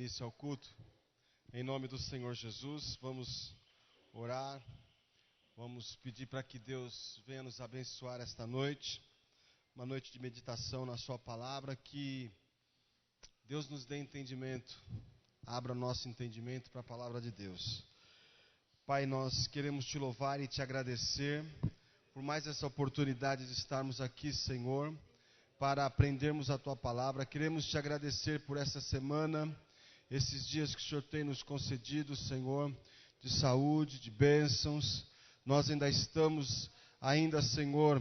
início ao culto. Em nome do Senhor Jesus, vamos orar, vamos pedir para que Deus venha nos abençoar esta noite, uma noite de meditação na sua palavra, que Deus nos dê entendimento, abra nosso entendimento para a palavra de Deus. Pai, nós queremos te louvar e te agradecer por mais essa oportunidade de estarmos aqui, Senhor, para aprendermos a tua palavra. Queremos te agradecer por essa semana, esses dias que o Senhor tem nos concedido, Senhor, de saúde, de bênçãos. Nós ainda estamos, Senhor,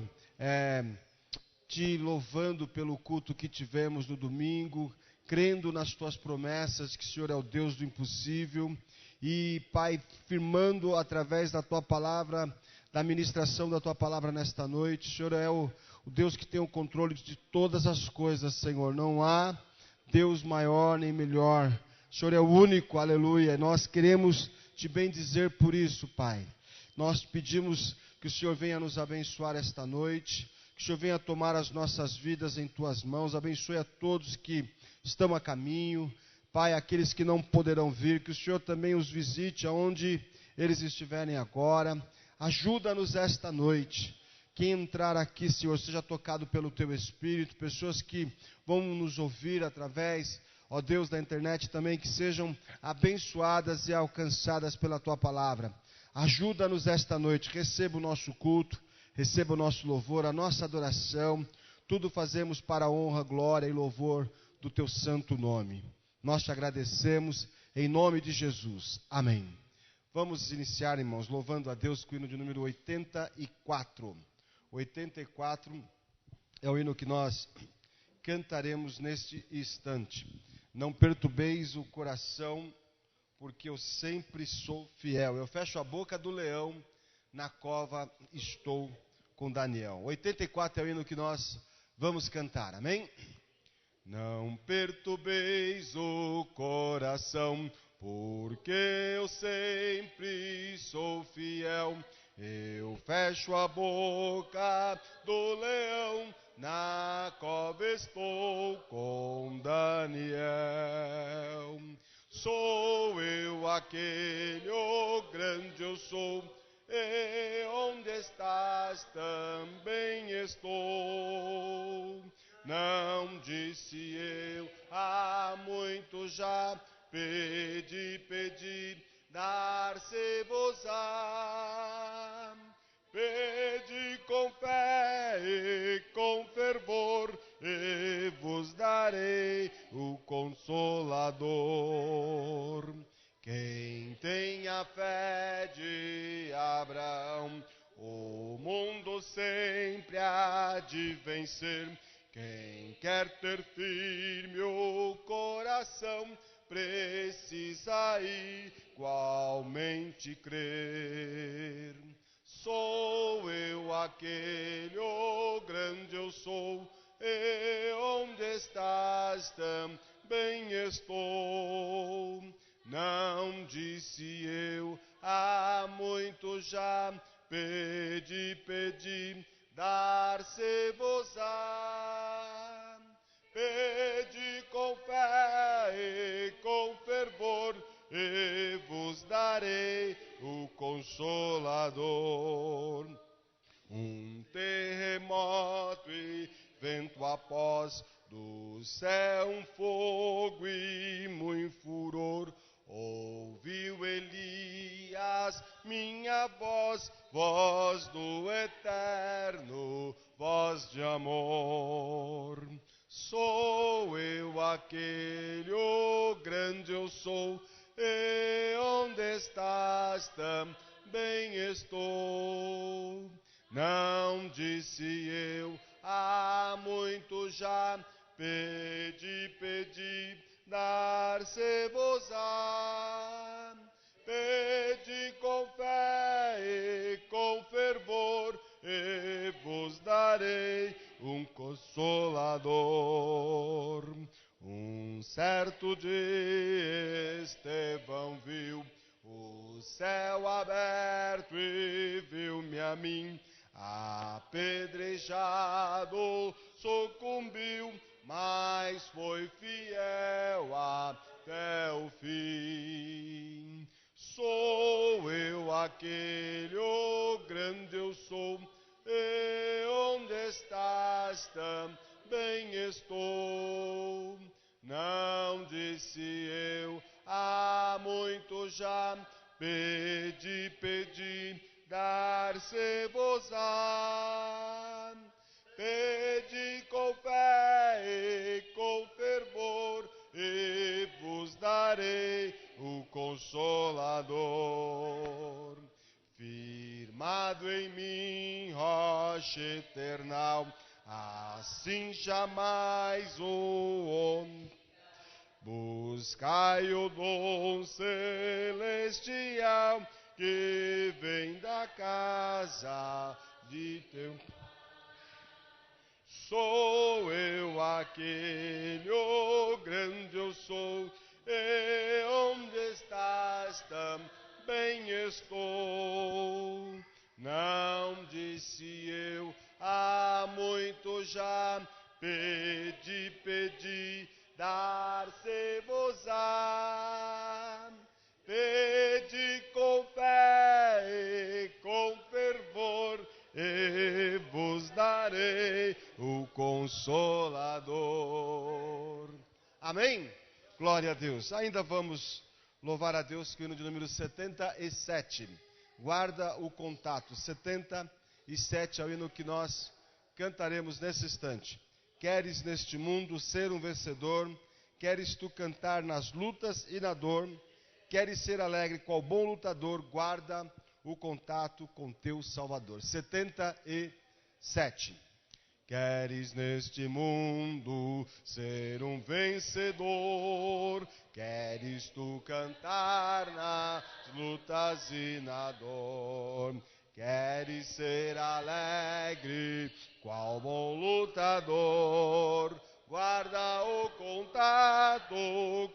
te louvando pelo culto que tivemos no domingo, crendo nas tuas promessas, que o Senhor é o Deus do impossível. E, Pai, firmando através da tua palavra, da ministração da tua palavra nesta noite, o Senhor é o Deus que tem o controle de todas as coisas, Senhor. Não há Deus maior nem melhor. O Senhor é o único, aleluia. Nós queremos te bendizer por isso, Pai. Nós pedimos que o Senhor venha nos abençoar esta noite, que o Senhor venha tomar as nossas vidas em tuas mãos. Abençoe a todos que estão a caminho, Pai, aqueles que não poderão vir, que o Senhor também os visite aonde eles estiverem agora. Ajuda-nos esta noite. Quem entrar aqui, Senhor, seja tocado pelo Teu Espírito. Pessoas que vão nos ouvir através, ó Deus, da internet também, que sejam abençoadas e alcançadas pela Tua palavra. Ajuda-nos esta noite. Receba o nosso culto, receba o nosso louvor, a nossa adoração. Tudo fazemos para a honra, glória e louvor do Teu santo nome. Nós te agradecemos em nome de Jesus. Amém. Vamos iniciar, irmãos, louvando a Deus com o hino de número 84. 84 é o hino que nós cantaremos neste instante. Não perturbeis o coração, porque eu sempre sou fiel. Eu fecho a boca do leão, na cova estou com Daniel. 84 é o hino que nós vamos cantar, amém? Não perturbeis o coração, porque eu sempre sou fiel. Eu fecho a boca do leão, na cova estou com Daniel. Sou eu aquele, oh grande eu sou, e onde estás também estou. Não disse eu há muito já, pedi, dar-se-vos-á. Pedi com fé e com fervor, e vos darei o Consolador. Quem tem a fé de Abraão, o mundo sempre há de vencer. Quem quer ter firme o coração, precisa igualmente crer. Sou eu aquele, oh grande eu sou, e onde estás também estou. Não disse eu há muito já, pedi, dar-se-vos-á. Pedi com fé e com fervor, e vos darei o Consolador. Um terremoto e vento após, do céu um fogo e muito furor. Ouviu Elias minha voz, voz do Eterno, voz de amor. Sou eu aquele, oh grande eu sou, e onde estás também estou. Não disse eu há muito já, pedi, dar-se-vos-á. Pedi com fé e com fervor, e vos darei um Consolador. Um certo dia Estevão viu o céu aberto e viu-me a mim, apedrejado, sucumbiu, mas foi fiel até aquele, oh grande eu sou, e onde estás também estou. Não disse eu, há muito já, pedi, dar-se-vos-á. Pedi com fé e com fervor, e vos darei o Consolador. Firmado em mim, rocha eternal, assim jamais o homem. Buscai o dom celestial, que vem da casa de teu. Sou eu aquele, oh grande eu sou, e onde estás também estou. Não disse eu, há muito já, pedi, dar-se-vos-á. Pedi com fé e com fervor, e vos darei o Consolador. Amém? Glória a Deus. Ainda vamos louvar a Deus com o hino de número 77. Guarda o contato. 77 é o hino que nós cantaremos nesse instante. Queres neste mundo ser um vencedor? Queres tu cantar nas lutas e na dor? Queres ser alegre qual bom lutador? Guarda o contato com teu Salvador. 77. Queres neste mundo ser um vencedor? Queres tu cantar nas lutas e na dor? Queres ser alegre qual bom lutador? Guarda o contato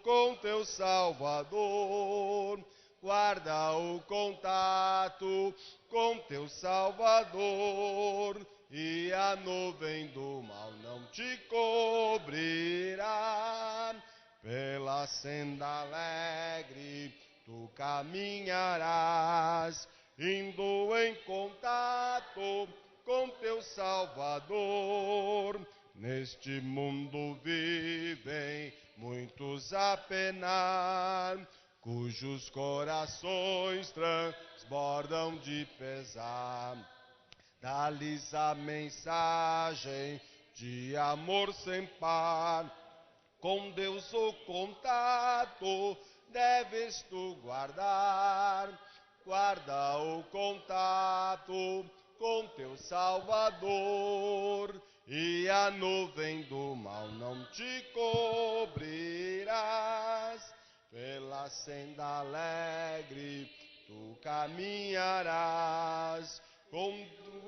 com teu Salvador. Guarda o contato com teu Salvador, e a nuvem do mal não te cobrirá. Pela senda alegre tu caminharás, indo em contato com teu Salvador. Neste mundo vivem muitos a penar, cujos corações transbordam de pesar. Dá-lhes a mensagem de amor sem par. Com Deus o contato deves tu guardar. Guarda o contato com teu Salvador, e a nuvem do mal não te cobrirás. Pela senda alegre tu caminharás,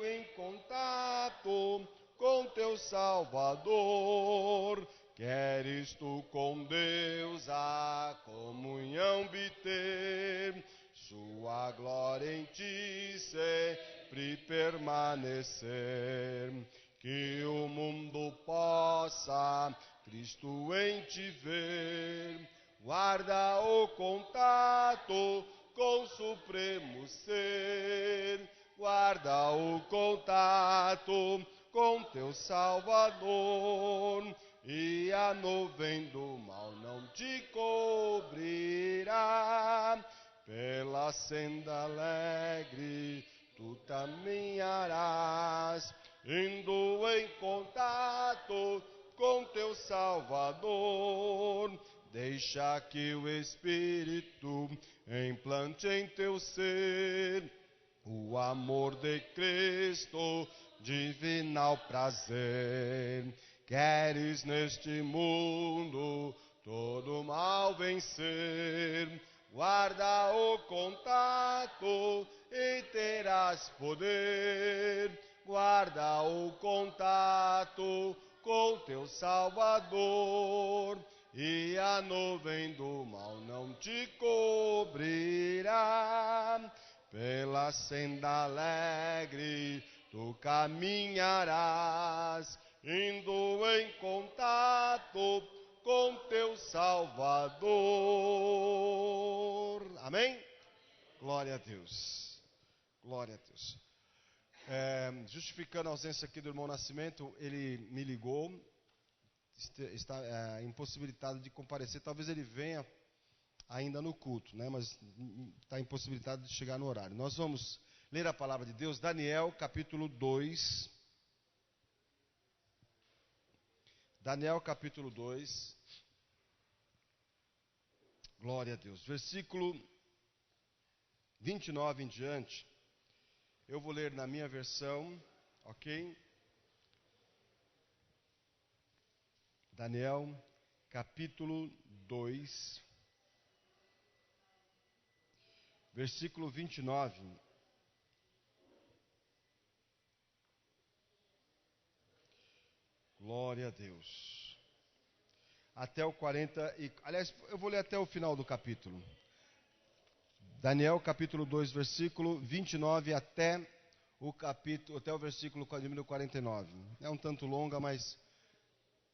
em contato com teu Salvador. Queres tu com Deus a comunhão ter, sua glória em ti sempre permanecer. Que o mundo possa Cristo em ti ver. Guarda o contato com o supremo ser. Guarda o contato com teu Salvador, e a nuvem do mal não te cobrirá. Pela senda alegre tu caminharás, indo em contato com teu Salvador. Deixa que o Espírito implante em teu ser o amor de Cristo, divinal prazer. Queres neste mundo todo mal vencer? Guarda o contato e terás poder. Guarda o contato com teu Salvador, e a nuvem do mal não te cobrirá. Pela senda alegre tu caminharás, indo em contato com teu Salvador. Amém? Glória a Deus. Glória a Deus. Justificando a ausência aqui do irmão Nascimento, ele me ligou, está impossibilitado de comparecer. Talvez ele venha ainda no culto, né? Mas está impossibilitado de chegar no horário. Nós vamos ler a palavra de Deus, Daniel capítulo 2. Daniel capítulo 2. Glória a Deus. Versículo 29 em diante. Eu vou ler na minha versão, ok? Daniel, capítulo 2, versículo 29. Glória a Deus. Até o 40, aliás, eu vou ler até o final do capítulo. Daniel, capítulo 2, versículo 29 até o versículo número 49. É um tanto longa, mas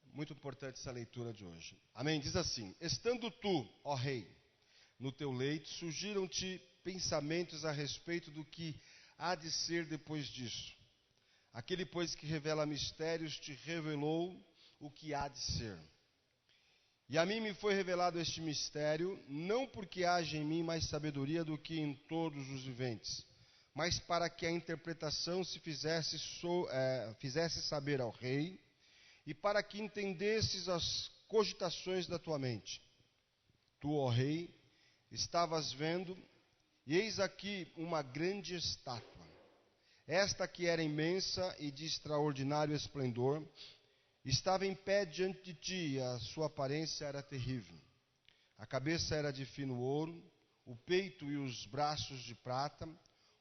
muito importante essa leitura de hoje. Amém? Diz assim: Estando tu, ó rei, no teu leito, surgiram-te pensamentos a respeito do que há de ser depois disso. Aquele, pois, que revela mistérios, te revelou o que há de ser. E a mim me foi revelado este mistério, não porque haja em mim mais sabedoria do que em todos os viventes, mas para que a interpretação se fizesse saber ao rei, e para que entendesses as cogitações da tua mente. Tu, ó rei, estavas vendo, e eis aqui uma grande estátua. Esta que era imensa e de extraordinário esplendor, estava em pé diante de ti, e a sua aparência era terrível. A cabeça era de fino ouro, o peito e os braços de prata,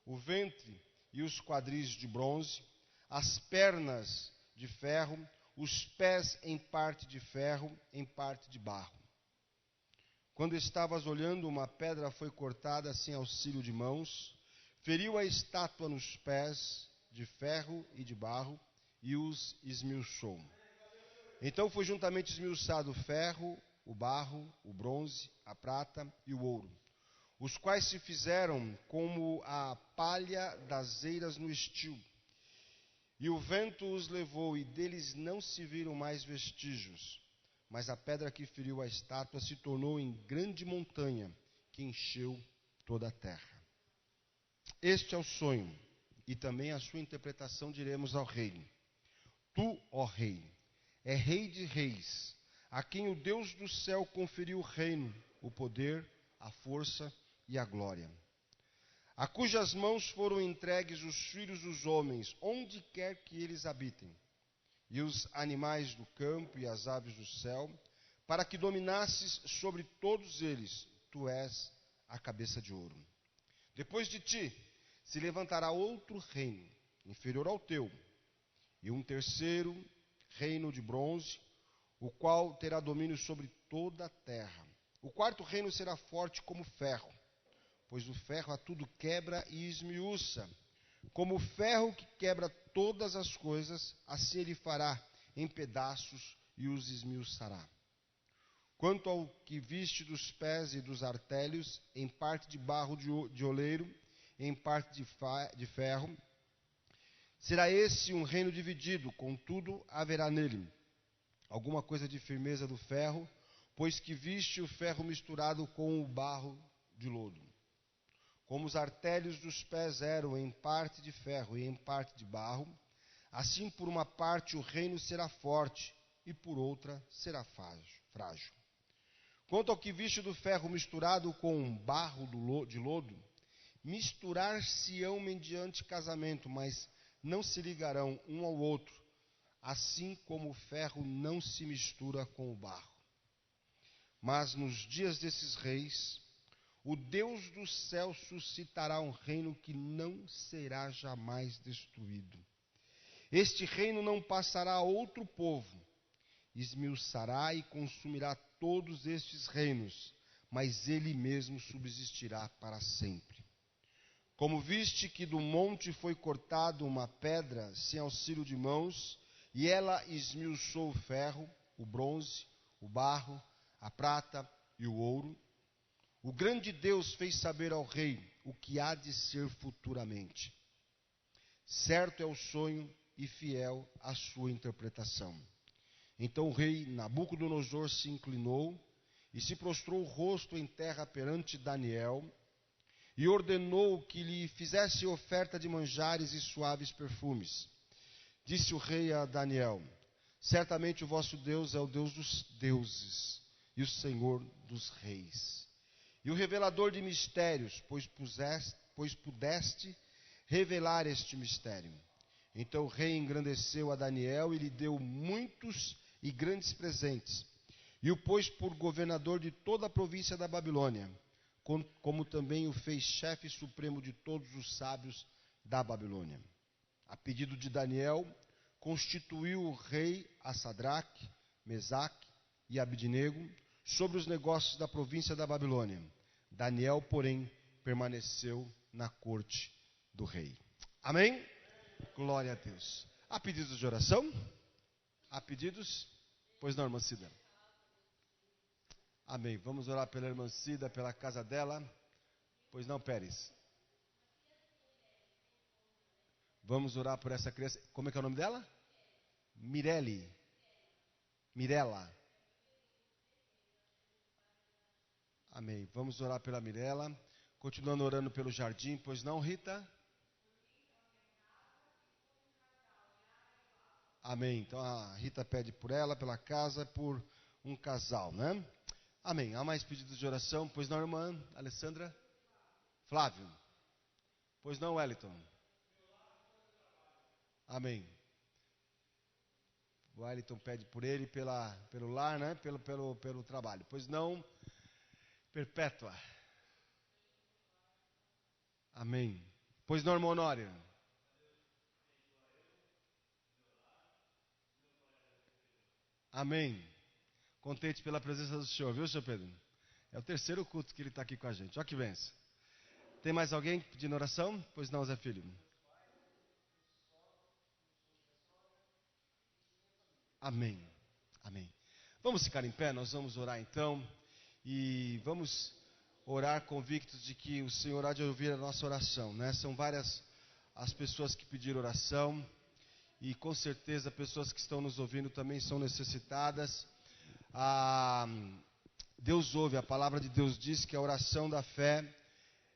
o ventre e os quadris de bronze, as pernas de ferro, os pés em parte de ferro, em parte de barro. Quando estavas olhando, uma pedra foi cortada sem auxílio de mãos, feriu a estátua nos pés de ferro e de barro e os esmiuçou. Então foi juntamente esmiuçado o ferro, o barro, o bronze, a prata e o ouro, os quais se fizeram como a palha das eiras no estio. E o vento os levou, e deles não se viram mais vestígios. Mas a pedra que feriu a estátua se tornou em grande montanha, que encheu toda a terra. Este é o sonho, e também a sua interpretação diremos ao rei. Tu, ó rei, é rei de reis, a quem o Deus do céu conferiu o reino, o poder, a força e a glória. A cujas mãos foram entregues os filhos dos homens, onde quer que eles habitem, e os animais do campo e as aves do céu, para que dominasses sobre todos eles. Tu és a cabeça de ouro. Depois de ti se levantará outro reino, inferior ao teu, e um terceiro reino de bronze, o qual terá domínio sobre toda a terra. O quarto reino será forte como ferro, pois o ferro a tudo quebra e esmiuça. Como o ferro que quebra todas as coisas, assim ele fará em pedaços e os esmiuçará. Quanto ao que viste dos pés e dos artérios, em parte de barro de oleiro, em parte de ferro, será esse um reino dividido, contudo haverá nele alguma coisa de firmeza do ferro, pois que viste o ferro misturado com o barro de lodo. Como os artérios dos pés eram em parte de ferro e em parte de barro, assim por uma parte o reino será forte e por outra será frágil. Quanto ao que viste do ferro misturado com barro de lodo, misturar-se-ão mediante casamento, mas não se ligarão um ao outro, assim como o ferro não se mistura com o barro. Mas nos dias desses reis, o Deus do céu suscitará um reino que não será jamais destruído. Este reino não passará a outro povo, esmiuçará e consumirá todos estes reinos, mas ele mesmo subsistirá para sempre. Como viste que do monte foi cortada uma pedra sem auxílio de mãos, e ela esmiuçou o ferro, o bronze, o barro, a prata e o ouro, O grande Deus fez saber ao rei o que há de ser futuramente. Certo é o sonho e fiel a sua interpretação. Então o rei Nabucodonosor se inclinou e se prostrou o rosto em terra perante Daniel e ordenou que lhe fizesse oferta de manjares e suaves perfumes. Disse o rei a Daniel: certamente o vosso Deus é o Deus dos deuses e o Senhor dos reis, e o revelador de mistérios, pois pudeste revelar este mistério. Então o rei engrandeceu a Daniel e lhe deu muitos e grandes presentes, e o pôs por governador de toda a província da Babilônia, como também o fez chefe supremo de todos os sábios da Babilônia. A pedido de Daniel, constituiu o rei a Sadraque, Mesaque e Abidnego sobre os negócios da província da Babilônia. Daniel, porém, permaneceu na corte do rei. Amém? Glória a Deus. Há pedidos de oração? Há pedidos? Pois não, irmã Cida? Amém. Vamos orar pela irmã Cida, pela casa dela. Pois não, Pérez? Vamos orar por essa criança. Como é que é o nome dela? Mirela. Amém. Vamos orar pela Mirela. Continuando orando pelo jardim. Pois não, Rita? Amém. Então a Rita pede por ela, pela casa, por um casal, né? Amém. Há mais pedidos de oração? Pois não, irmã Alessandra? Flávio? Pois não, Wellington? Amém. O Wellington pede por ele, pelo lar, né? Pelo trabalho. Pois não, Perpétua? Amém. Pois não, irmão Honório? Amém. Contente pela presença do Senhor, viu, senhor Pedro? É o terceiro culto que ele está aqui com a gente. Olha que benção. Tem mais alguém pedindo oração? Pois não, Zé Filho? Amém. Amém. Vamos ficar em pé, nós vamos orar então. E vamos orar convictos de que o Senhor há de ouvir a nossa oração, né? São várias as pessoas que pediram oração. E com certeza pessoas que estão nos ouvindo também são necessitadas. Deus ouve, a palavra de Deus diz que a oração da fé,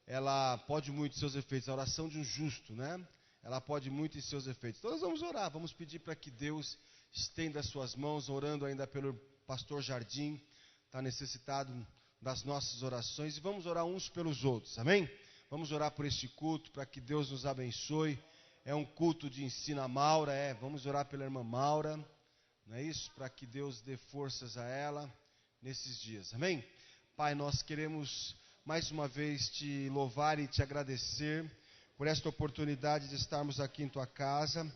ela pode muito em seus efeitos. A oração de um justo, né? Ela pode muito em seus efeitos. Então nós vamos orar, vamos pedir para que Deus estenda as suas mãos, orando ainda pelo pastor Jardim, está necessitado das nossas orações. E vamos orar uns pelos outros, amém? Vamos orar por este culto, para que Deus nos abençoe. É um culto de ensino a Maura, vamos orar pela irmã Maura, não é isso? Para que Deus dê forças a ela nesses dias, amém? Pai, nós queremos mais uma vez te louvar e te agradecer por esta oportunidade de estarmos aqui em tua casa.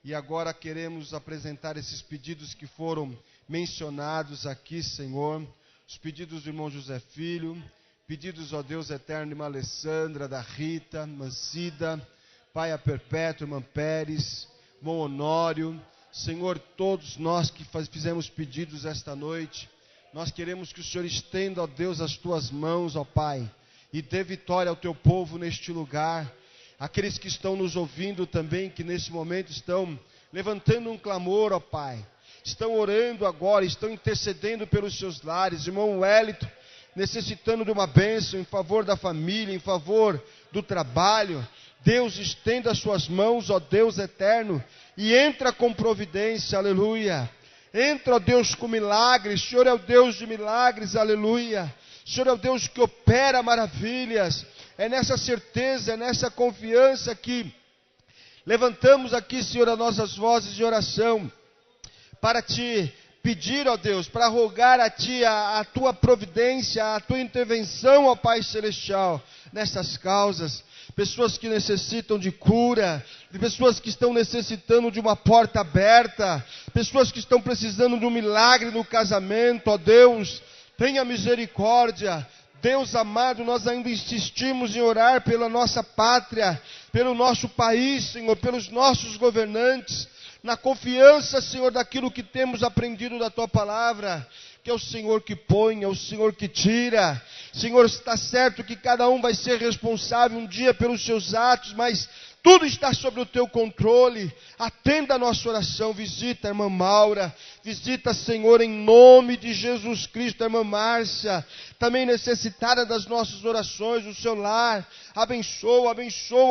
E agora queremos apresentar esses pedidos que foram mencionados aqui, Senhor. Os pedidos do irmão José Filho, pedidos, ó Deus eterno, de irmã Alessandra, da Rita, Mancida, Pai a Perpétua, irmã Pérez, irmão Honório, Senhor, todos nós que fizemos pedidos esta noite, nós queremos que o Senhor estenda, ó Deus, as tuas mãos, ó Pai, e dê vitória ao teu povo neste lugar. Aqueles que estão nos ouvindo também, que nesse momento estão levantando um clamor, ó Pai, estão orando agora, estão intercedendo pelos seus lares, irmão Wellington, necessitando de uma bênção em favor da família, em favor do trabalho. Deus, estenda as suas mãos, ó Deus eterno, e entra com providência, aleluia. Entra, ó Deus, com milagres. O Senhor é o Deus de milagres, aleluia. O Senhor é o Deus que opera maravilhas. É nessa certeza, é nessa confiança que levantamos aqui, Senhor, as nossas vozes de oração, para te pedir, ó Deus, para rogar a Ti a Tua providência, a Tua intervenção, ó Pai Celestial, nessas causas. Pessoas que necessitam de cura, de pessoas que estão necessitando de uma porta aberta, pessoas que estão precisando de um milagre no casamento, ó Deus, tenha misericórdia. Deus amado, nós ainda insistimos em orar pela nossa pátria, pelo nosso país, Senhor, pelos nossos governantes, na confiança, Senhor, daquilo que temos aprendido da Tua palavra, que é o Senhor que põe, é o Senhor que tira, Senhor, está certo que cada um vai ser responsável um dia pelos seus atos, mas tudo está sob o teu controle. Atenda a nossa oração. Visita a irmã Maura. Visita, Senhor, em nome de Jesus Cristo, a irmã Márcia, também necessitada das nossas orações, o seu lar. Abençoa,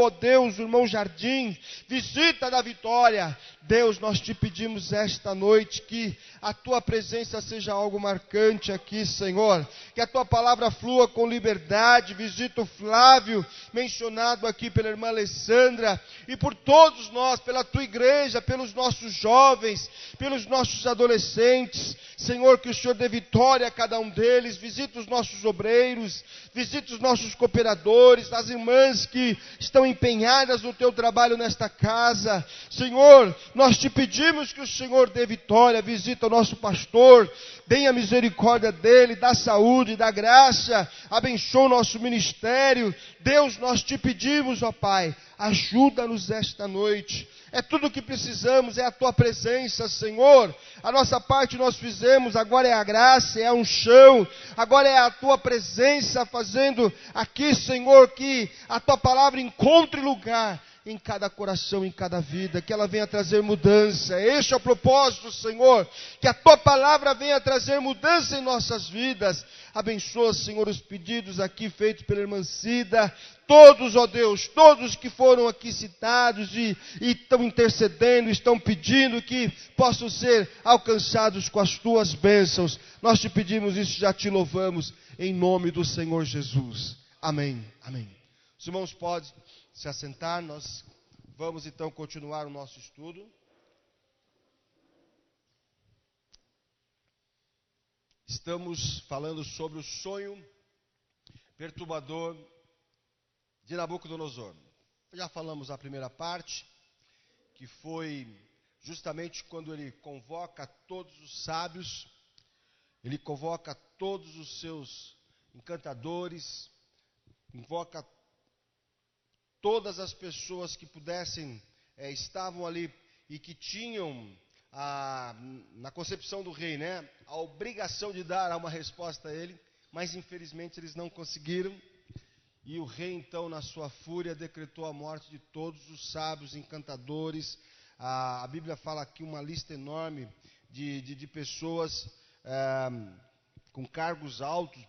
ó Deus, o irmão Jardim. Visita da Vitória. Deus, nós te pedimos esta noite que a tua presença seja algo marcante aqui, Senhor. Que a tua palavra flua com liberdade. Visita o Flávio, mencionado aqui pela irmã Alessandra, e por todos nós, pela tua igreja, pelos nossos jovens, pelos nossos adolescentes. Senhor, que o Senhor dê vitória a cada um deles. Visita os nossos obreiros, visita os nossos cooperadores, as irmãs que estão empenhadas no teu trabalho nesta casa. Senhor, nós te pedimos que o Senhor dê vitória. Visita o nosso pastor, tenha misericórdia dele, dá saúde, dá graça, abençoa o nosso ministério. Deus, nós te pedimos, ó Pai, ajuda-nos esta noite. É tudo o que precisamos, é a tua presença, Senhor. A nossa parte nós fizemos, agora é a graça, é a unção, agora é a tua presença fazendo aqui, Senhor, que a tua palavra encontre lugar em cada coração, em cada vida, que ela venha trazer mudança. Este é o propósito, Senhor, que a tua palavra venha trazer mudança em nossas vidas. Abençoa, Senhor, os pedidos aqui feitos pela irmã Cida, todos, ó Deus, todos que foram aqui citados e estão intercedendo, estão pedindo que possam ser alcançados com as tuas bênçãos. Nós te pedimos isso, já te louvamos, em nome do Senhor Jesus. Amém, amém. Os irmãos podem se assentar, nós vamos então continuar o nosso estudo. Estamos falando sobre o sonho perturbador de Nabucodonosor. Já falamos a primeira parte, que foi justamente quando ele convoca todos os sábios, ele convoca todos os seus encantadores, invoca todas as pessoas que pudessem, estavam ali e que tinham, na concepção do rei, né, a obrigação de dar uma resposta a ele, mas infelizmente eles não conseguiram. E o rei então, na sua fúria, decretou a morte de todos os sábios, encantadores. A Bíblia fala aqui uma lista enorme de pessoas com cargos altos,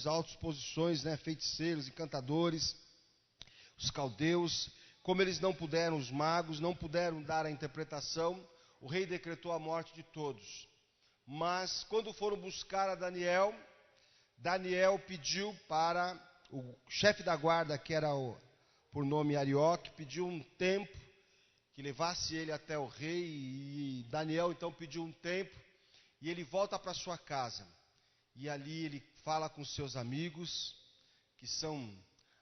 altas posições, né, feiticeiros, encantadores. Os caldeus, como eles não puderam, os magos não puderam dar a interpretação, o rei decretou a morte de todos. Mas quando foram buscar a Daniel, Daniel pediu para o chefe da guarda, que era por nome Arioque, pediu um tempo, que levasse ele até o rei, e Daniel então pediu um tempo, e ele volta para sua casa. E ali ele fala com seus amigos, que são,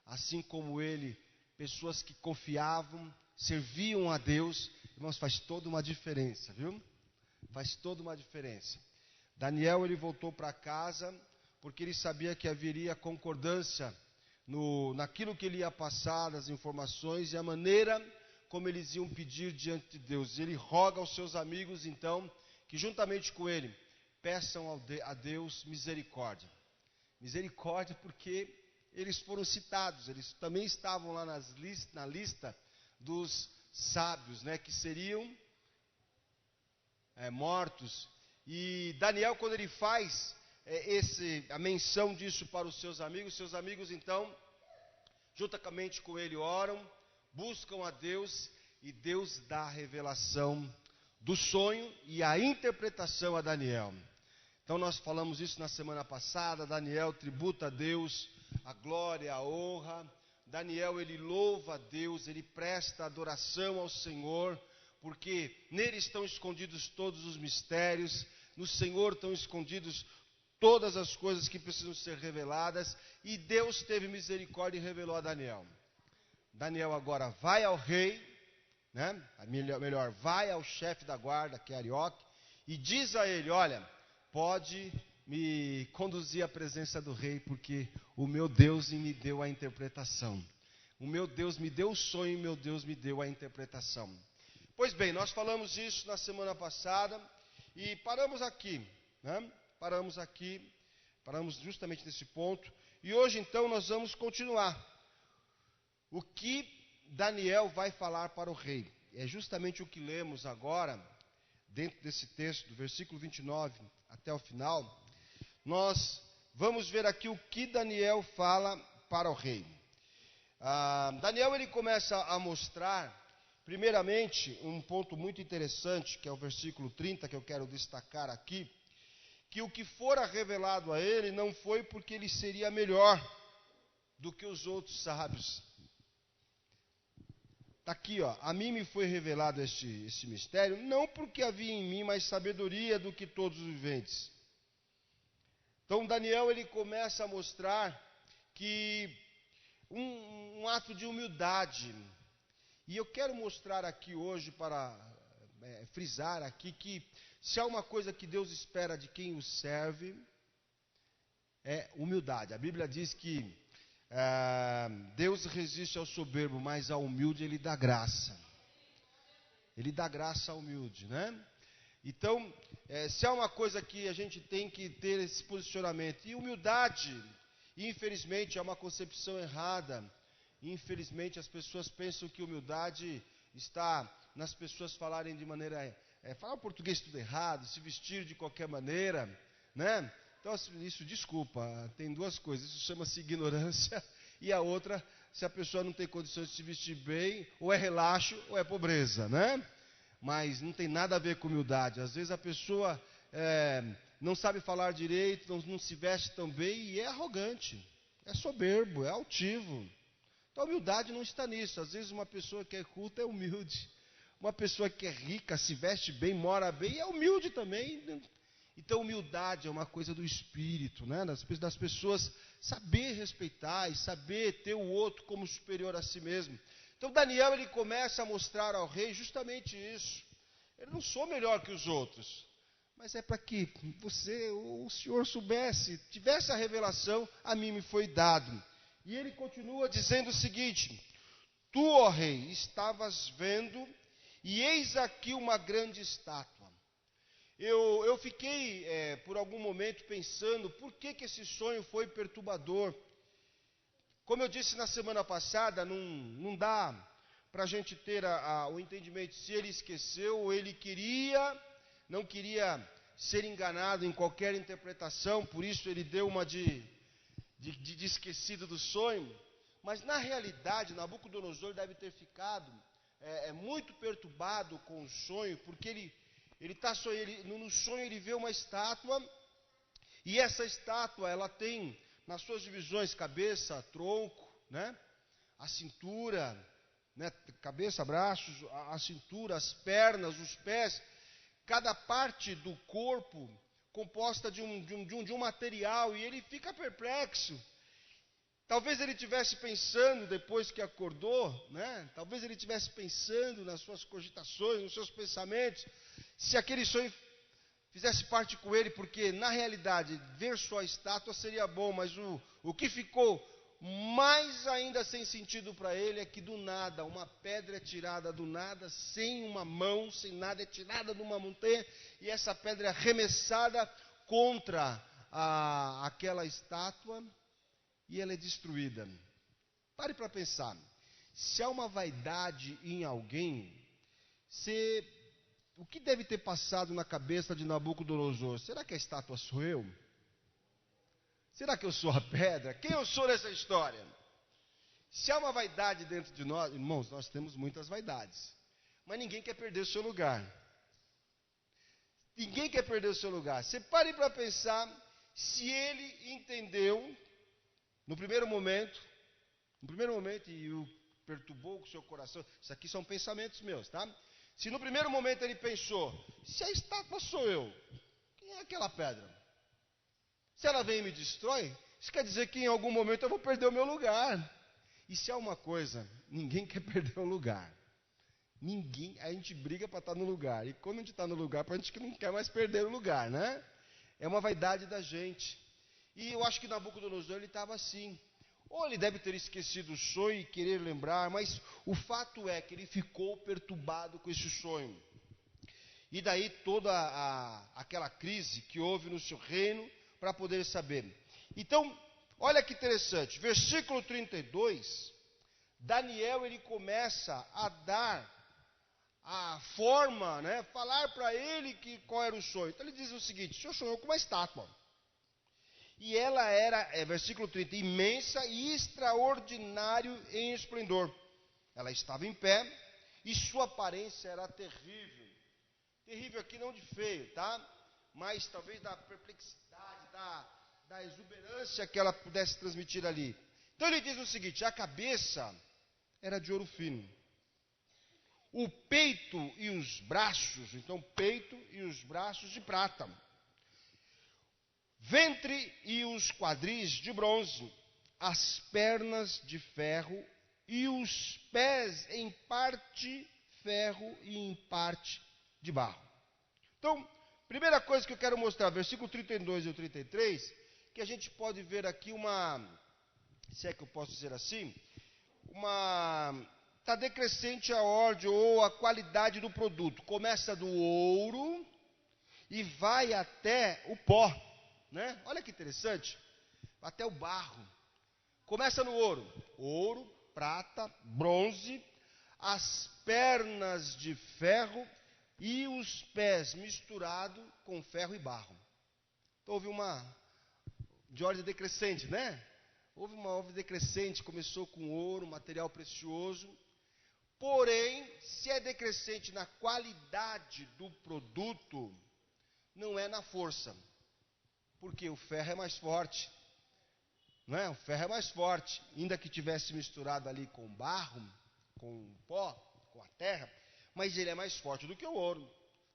assim como ele, pessoas que confiavam, serviam a Deus. Irmãos, faz toda uma diferença, viu? Faz toda uma diferença. Daniel, ele voltou para casa, porque ele sabia que haveria concordância naquilo que ele ia passar, das informações e a maneira como eles iam pedir diante de Deus. Ele roga aos seus amigos, então, que juntamente com ele, peçam a Deus misericórdia. Misericórdia porque eles foram citados, eles também estavam lá na lista dos sábios, né, que seriam mortos. E Daniel, quando ele faz a menção disso para os seus amigos então, juntamente com ele, oram, buscam a Deus, e Deus dá a revelação do sonho e a interpretação a Daniel. Então nós falamos isso na semana passada. Daniel tributa a Deus a glória, a honra. Daniel, ele louva a Deus, ele presta adoração ao Senhor, porque nele estão escondidos todos os mistérios, no Senhor estão escondidos todas as coisas que precisam ser reveladas, e Deus teve misericórdia e revelou a Daniel. Daniel agora vai ao rei, né? Melhor, vai ao chefe da guarda, que é Arioque, e diz a ele: olha, pode me conduzir à presença do rei, porque o meu Deus me deu a interpretação. O meu Deus me deu o sonho, e meu Deus me deu a interpretação. Pois bem, nós falamos isso na semana passada, e paramos aqui, né? Paramos justamente nesse ponto, E hoje então nós vamos continuar. O que Daniel vai falar para o rei? É justamente o que lemos agora, dentro desse texto, do versículo 29 até o final. Nós vamos ver aqui o que Daniel fala para o rei. Daniel ele começa a mostrar, primeiramente, um ponto muito interessante, que é o versículo 30, que eu quero destacar aqui, que o que fora revelado a ele não foi porque ele seria melhor do que os outros sábios. Está aqui, ó, a mim me foi revelado esse mistério, não porque havia em mim mais sabedoria do que todos os viventes. Então Daniel ele começa a mostrar que um ato de humildade. E eu quero mostrar aqui hoje, para frisar aqui, que se há uma coisa que Deus espera de quem o serve, é humildade. A Bíblia diz que Deus resiste ao soberbo, mas ao humilde Ele dá graça. Ele dá graça ao humilde, né? Então, se há uma coisa que a gente tem que ter esse posicionamento, e humildade, infelizmente, é uma concepção errada. Infelizmente, as pessoas pensam que humildade está nas pessoas falarem de maneira, falar o português tudo errado, se vestir de qualquer maneira, né? Então, isso, desculpa, tem duas coisas, isso chama-se ignorância, e a outra, se a pessoa não tem condições de se vestir bem, ou é relaxo, ou é pobreza, né? Mas não tem nada a ver com humildade. Às vezes a pessoa não sabe falar direito, não se veste tão bem, e é arrogante, é soberbo, é altivo. Então a humildade não está nisso. Às vezes uma pessoa que é culta é humilde, uma pessoa que é rica, se veste bem, mora bem, é humilde também. Então, humildade é uma coisa do espírito, né? Das pessoas saber respeitar e saber ter o outro como superior a si mesmo. Então, Daniel ele começa a mostrar ao rei justamente isso. Eu não sou melhor que os outros, mas é para que o Senhor soubesse, tivesse a revelação, a mim me foi dado. E ele continua dizendo o seguinte: tu, ó rei, estavas vendo, e eis aqui uma grande estátua. Eu fiquei, por algum momento, pensando, por que esse sonho foi perturbador? Como eu disse na semana passada, não dá para a gente ter o entendimento se ele esqueceu ou ele não queria ser enganado em qualquer interpretação, por isso ele deu uma de esquecido do sonho. Mas na realidade, Nabucodonosor deve ter ficado muito perturbado com o sonho, porque no sonho ele vê uma estátua, e essa estátua ela tem nas suas divisões cabeça, tronco, né? A cintura, né? Cabeça, braços, a cintura, as pernas, os pés, cada parte do corpo composta de um material, e ele fica perplexo. Talvez ele estivesse pensando, depois que acordou, né? Talvez ele estivesse pensando nas suas cogitações, nos seus pensamentos, se aquele sonho fizesse parte com ele, porque na realidade ver só a estátua seria bom, mas o que ficou mais ainda sem sentido para ele é que do nada, uma pedra é tirada do nada, sem uma mão, sem nada, é tirada de uma montanha, e essa pedra é arremessada contra aquela estátua, e ela é destruída. Pare para pensar, se há uma vaidade em alguém, o que deve ter passado na cabeça de Nabucodonosor? Será que a estátua sou eu? Será que eu sou a pedra? Quem eu sou nessa história? Se há uma vaidade dentro de nós, irmãos, nós temos muitas vaidades, mas ninguém quer perder o seu lugar. Ninguém quer perder o seu lugar. Você pare para pensar se ele entendeu no primeiro momento, e o perturbou com o seu coração. Isso aqui são pensamentos meus, tá? Se no primeiro momento ele pensou, se a estátua sou eu, quem é aquela pedra? Se ela vem e me destrói, isso quer dizer que em algum momento eu vou perder o meu lugar. E se há uma coisa, ninguém quer perder o lugar. A gente briga para estar no lugar. E quando a gente está no lugar, a gente que não quer mais perder o lugar, né? É uma vaidade da gente. E eu acho que Nabucodonosor ele estava assim. Ou ele deve ter esquecido o sonho e querer lembrar, mas o fato é que ele ficou perturbado com esse sonho. E daí toda aquela crise que houve no seu reino para poder saber. Então, Olha que interessante, versículo 32, Daniel ele começa a dar a forma, né, falar para ele qual era o sonho. Então ele diz o seguinte: o senhor sonhou com uma estátua. E ela era, versículo 30, imensa e extraordinário em esplendor. Ela estava em pé e sua aparência era terrível. Terrível aqui não de feio, tá? Mas talvez da perplexidade, da exuberância que ela pudesse transmitir ali. Então ele diz o seguinte: a cabeça era de ouro fino. O peito e os braços, então peito e os braços de prata. Ventre e os quadris de bronze, as pernas de ferro e os pés em parte ferro e em parte de barro. Então, primeira coisa que eu quero mostrar, versículo 32 e 33, que a gente pode ver aqui se é que eu posso dizer assim, está decrescente a ordem ou a qualidade do produto. Começa do ouro e vai até o pó, né? Olha que interessante, até o barro. Começa no ouro, prata, bronze, as pernas de ferro e os pés misturados com ferro e barro. Então houve de ordem decrescente, né? Houve uma ordem decrescente, começou com ouro, material precioso. Porém, se é decrescente na qualidade do produto, não é na força. Porque o ferro é mais forte. Não é? O ferro é mais forte. Ainda que tivesse misturado ali com barro, com pó, com a terra, mas ele é mais forte do que o ouro.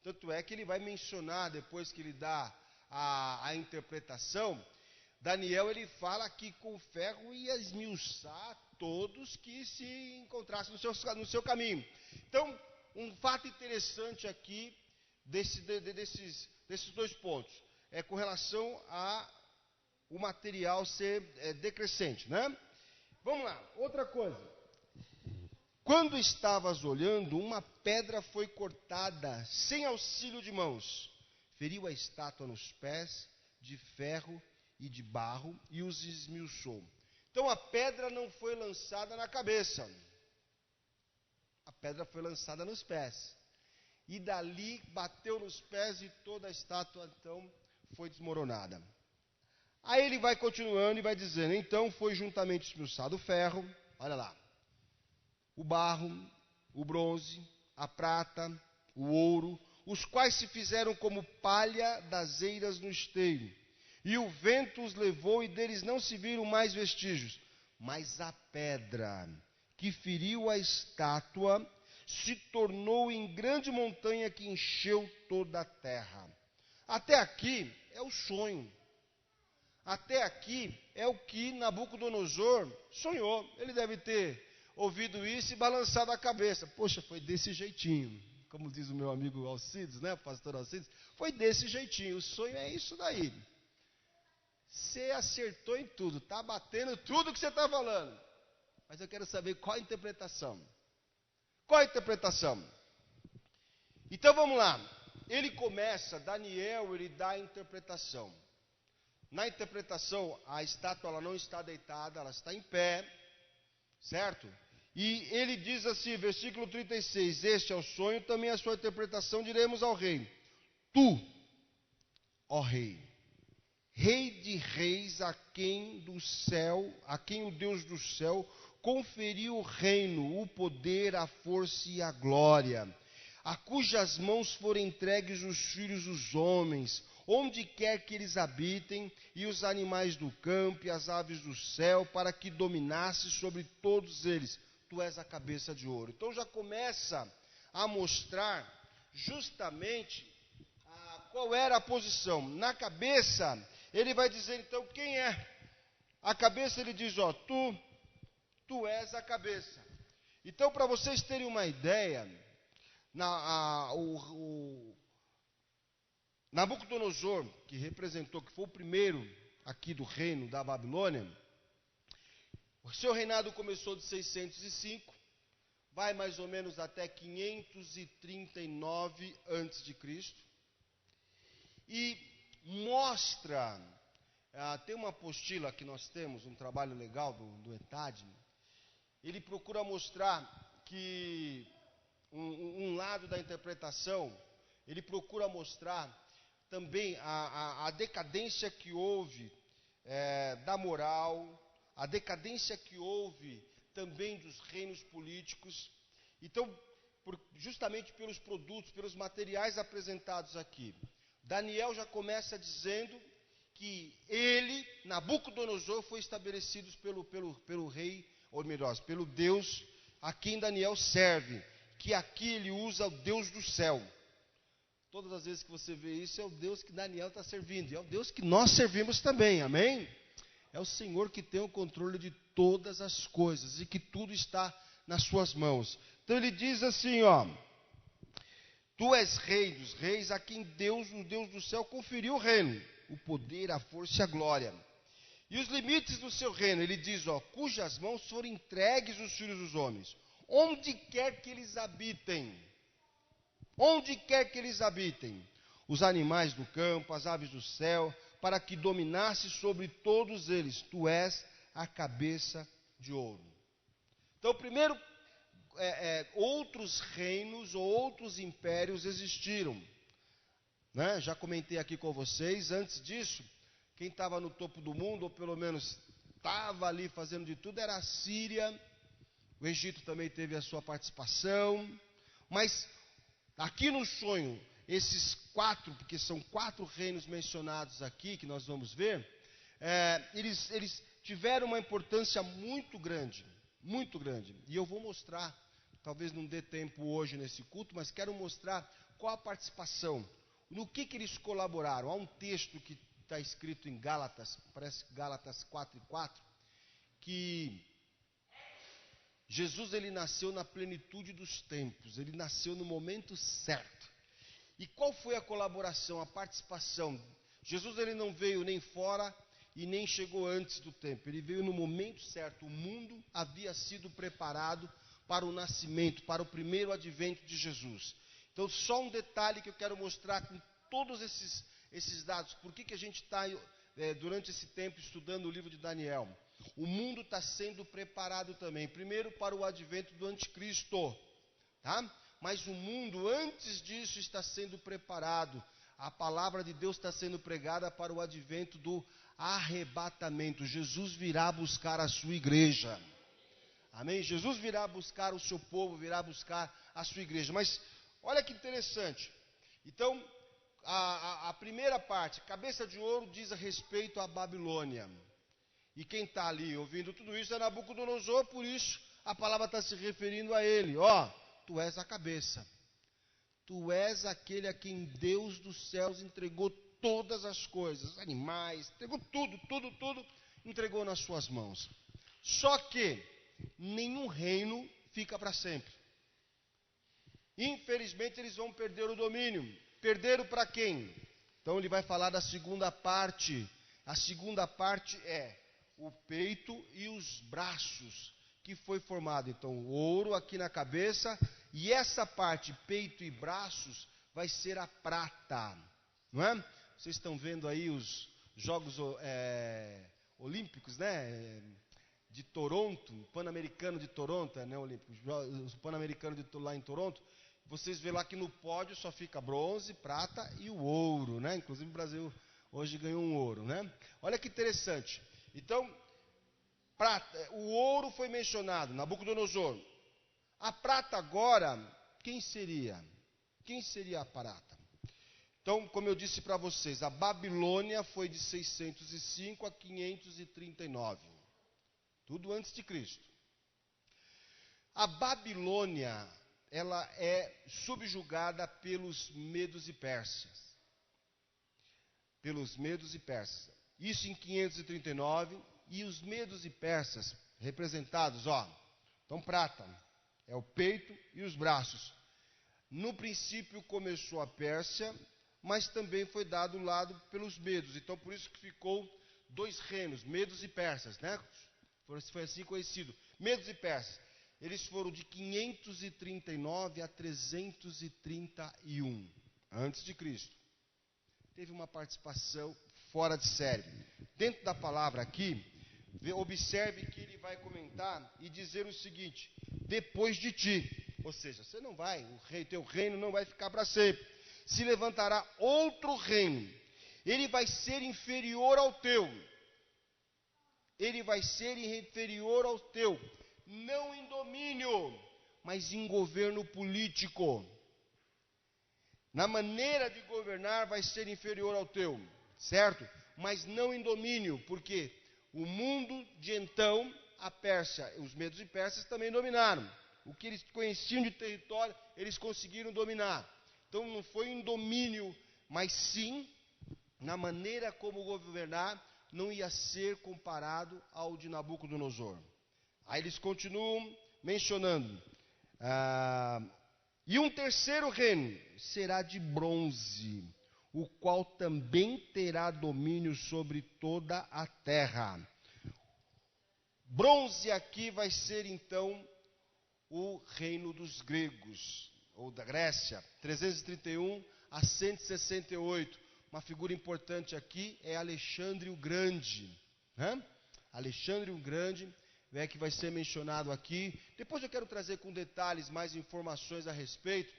Tanto é que ele vai mencionar, depois que ele dá a interpretação, Daniel ele fala que com o ferro ia esmiuçar todos que se encontrassem no seu caminho. Então, um fato interessante aqui desses dois pontos é com relação a o material ser decrescente, né? Vamos lá, outra coisa. Quando estavas olhando, uma pedra foi cortada sem auxílio de mãos, feriu a estátua nos pés de ferro e de barro e os esmiuçou. Então a pedra não foi lançada na cabeça, a pedra foi lançada nos pés. E dali bateu nos pés e toda a estátua então foi desmoronada. Aí ele vai continuando e vai dizendo: então foi juntamente esmiuçado o ferro, olha lá, o barro, o bronze, a prata, o ouro, os quais se fizeram como palha das eiras no esteio. E o vento os levou e deles não se viram mais vestígios. Mas a pedra que feriu a estátua se tornou em grande montanha que encheu toda a terra. Até aqui é o sonho. Até aqui é o que Nabucodonosor sonhou. Ele deve ter ouvido isso e balançado a cabeça. Poxa, foi desse jeitinho. Como diz o meu amigo Alcides, né, o pastor Alcides, foi desse jeitinho. O sonho é isso daí. Você acertou em tudo, está batendo tudo que você está falando. Mas eu quero saber qual a interpretação. Qual a interpretação? Então vamos lá. Ele começa, Daniel, ele dá a interpretação. Na interpretação, a estátua ela não está deitada, ela está em pé, certo? E ele diz assim, versículo 36, este é o sonho, também a sua interpretação diremos ao rei. Tu, ó rei, Rei de reis, a quem o Deus do céu conferiu o reino, o poder, a força e a glória, a cujas mãos foram entregues os filhos dos homens, onde quer que eles habitem, e os animais do campo e as aves do céu, para que dominasse sobre todos eles. Tu és a cabeça de ouro. Então já começa a mostrar justamente qual era a posição. Na cabeça, ele vai dizer então quem é. A cabeça ele diz, ó, tu és a cabeça. Então, para vocês terem uma ideia, Nabucodonosor, que foi o primeiro aqui do reino da Babilônia, o seu reinado começou de 605, vai mais ou menos até 539 a.C., e mostra Tem uma apostila que nós temos, um trabalho legal do ETAD. Ele procura mostrar que um lado da interpretação, ele procura mostrar também a decadência que houve da moral, a decadência que houve também dos reinos políticos. Então, justamente pelos produtos, pelos materiais apresentados aqui, Daniel já começa dizendo que ele, Nabucodonosor, foi estabelecido pelo rei, ou melhor, pelo Deus a quem Daniel serve, que aqui ele usa o Deus do céu. Todas as vezes que você vê isso, é o Deus que Daniel está servindo, e é o Deus que nós servimos também, amém? É o Senhor que tem o controle de todas as coisas, e que tudo está nas suas mãos. Então ele diz assim, tu és rei dos reis, a quem Deus, o Deus do céu, conferiu o reino, o poder, a força e a glória. E os limites do seu reino, ele diz, cujas mãos foram entregues os filhos dos homens, onde quer que eles habitem. Onde quer que eles habitem, os animais do campo, as aves do céu, para que dominasse sobre todos eles. Tu és a cabeça de ouro. Então, primeiro, outros reinos ou outros impérios existiram. Né? Já comentei aqui com vocês, antes disso, quem estava no topo do mundo, ou pelo menos estava ali fazendo de tudo, era a Síria. O Egito também teve a sua participação, mas aqui no sonho, esses 4, porque são 4 reinos mencionados aqui, que nós vamos ver, eles tiveram uma importância muito grande, muito grande. E eu vou mostrar, talvez não dê tempo hoje nesse culto, mas quero mostrar qual a participação, no que eles colaboraram. Há um texto que está escrito em Gálatas, parece Gálatas 4:4, que Jesus, ele nasceu na plenitude dos tempos, ele nasceu no momento certo. E qual foi a colaboração, a participação? Jesus, ele não veio nem fora e nem chegou antes do tempo, ele veio no momento certo. O mundo havia sido preparado para o nascimento, para o primeiro advento de Jesus. Então, só um detalhe que eu quero mostrar com todos esses dados. Por que a gente está, durante esse tempo, estudando o livro de Daniel? O mundo está sendo preparado também, primeiro para o advento do anticristo, tá? Mas o mundo, antes disso, está sendo preparado. A palavra de Deus está sendo pregada para o advento do arrebatamento. Jesus virá buscar a sua igreja. Amém? Jesus virá buscar o seu povo, virá buscar a sua igreja. Mas olha que interessante. Então, a primeira parte, cabeça de ouro, diz a respeito à Babilônia. E quem está ali ouvindo tudo isso é Nabucodonosor, por isso a palavra está se referindo a ele. Tu és a cabeça. Tu és aquele a quem Deus dos céus entregou todas as coisas, animais, entregou tudo, entregou nas suas mãos. Só que nenhum reino fica para sempre. Infelizmente eles vão perder o domínio. Perderam para quem? Então ele vai falar da segunda parte. A segunda parte é o peito e os braços, que foi formado, então, o ouro aqui na cabeça, e essa parte, peito e braços, vai ser a prata, não é? Vocês estão vendo aí os Jogos Olímpicos, né? De Toronto, o Pan-Americano de Toronto, né, Olímpico, o Pan-Americano lá em Toronto. Vocês vê lá que no pódio só fica bronze, prata e o ouro, né? Inclusive o Brasil hoje ganhou um ouro, né? Olha que interessante. Então, prata, o ouro foi mencionado, Nabucodonosor. A prata agora, quem seria? Quem seria a prata? Então, como eu disse para vocês, a Babilônia foi de 605 a 539. Tudo antes de Cristo. A Babilônia, ela é subjugada pelos medos e persas. Pelos medos e persas. Isso em 539, e os medos e persas, representados, então prata, é o peito e os braços. No princípio começou a Pérsia, mas também foi dado o lado pelos medos. Então por isso que ficou 2 reinos, medos e persas, né? Foi assim conhecido, medos e persas. Eles foram de 539 a 331, antes de Cristo. Teve uma participação fora de série. Dentro da palavra aqui, observe que ele vai comentar e dizer o seguinte: depois de ti. Ou seja, você não vai, teu reino não vai ficar para sempre. Se levantará outro reino. Ele vai ser inferior ao teu. Ele vai ser inferior ao teu. Não em domínio, mas em governo político. Na maneira de governar vai ser inferior ao teu, certo? Mas não em domínio, porque o mundo de então, a Pérsia, os medos e persas também dominaram. O que eles conheciam de território, eles conseguiram dominar. Então não foi em domínio, mas sim na maneira como governar, não ia ser comparado ao de Nabucodonosor. Aí eles continuam mencionando. E um terceiro reino será de bronze, o qual também terá domínio sobre toda a terra. Bronze aqui vai ser então o reino dos gregos, ou da Grécia, 331 a 168. Uma figura importante aqui é Alexandre o Grande. Alexandre o Grande que vai ser mencionado aqui. Depois eu quero trazer com detalhes mais informações a respeito,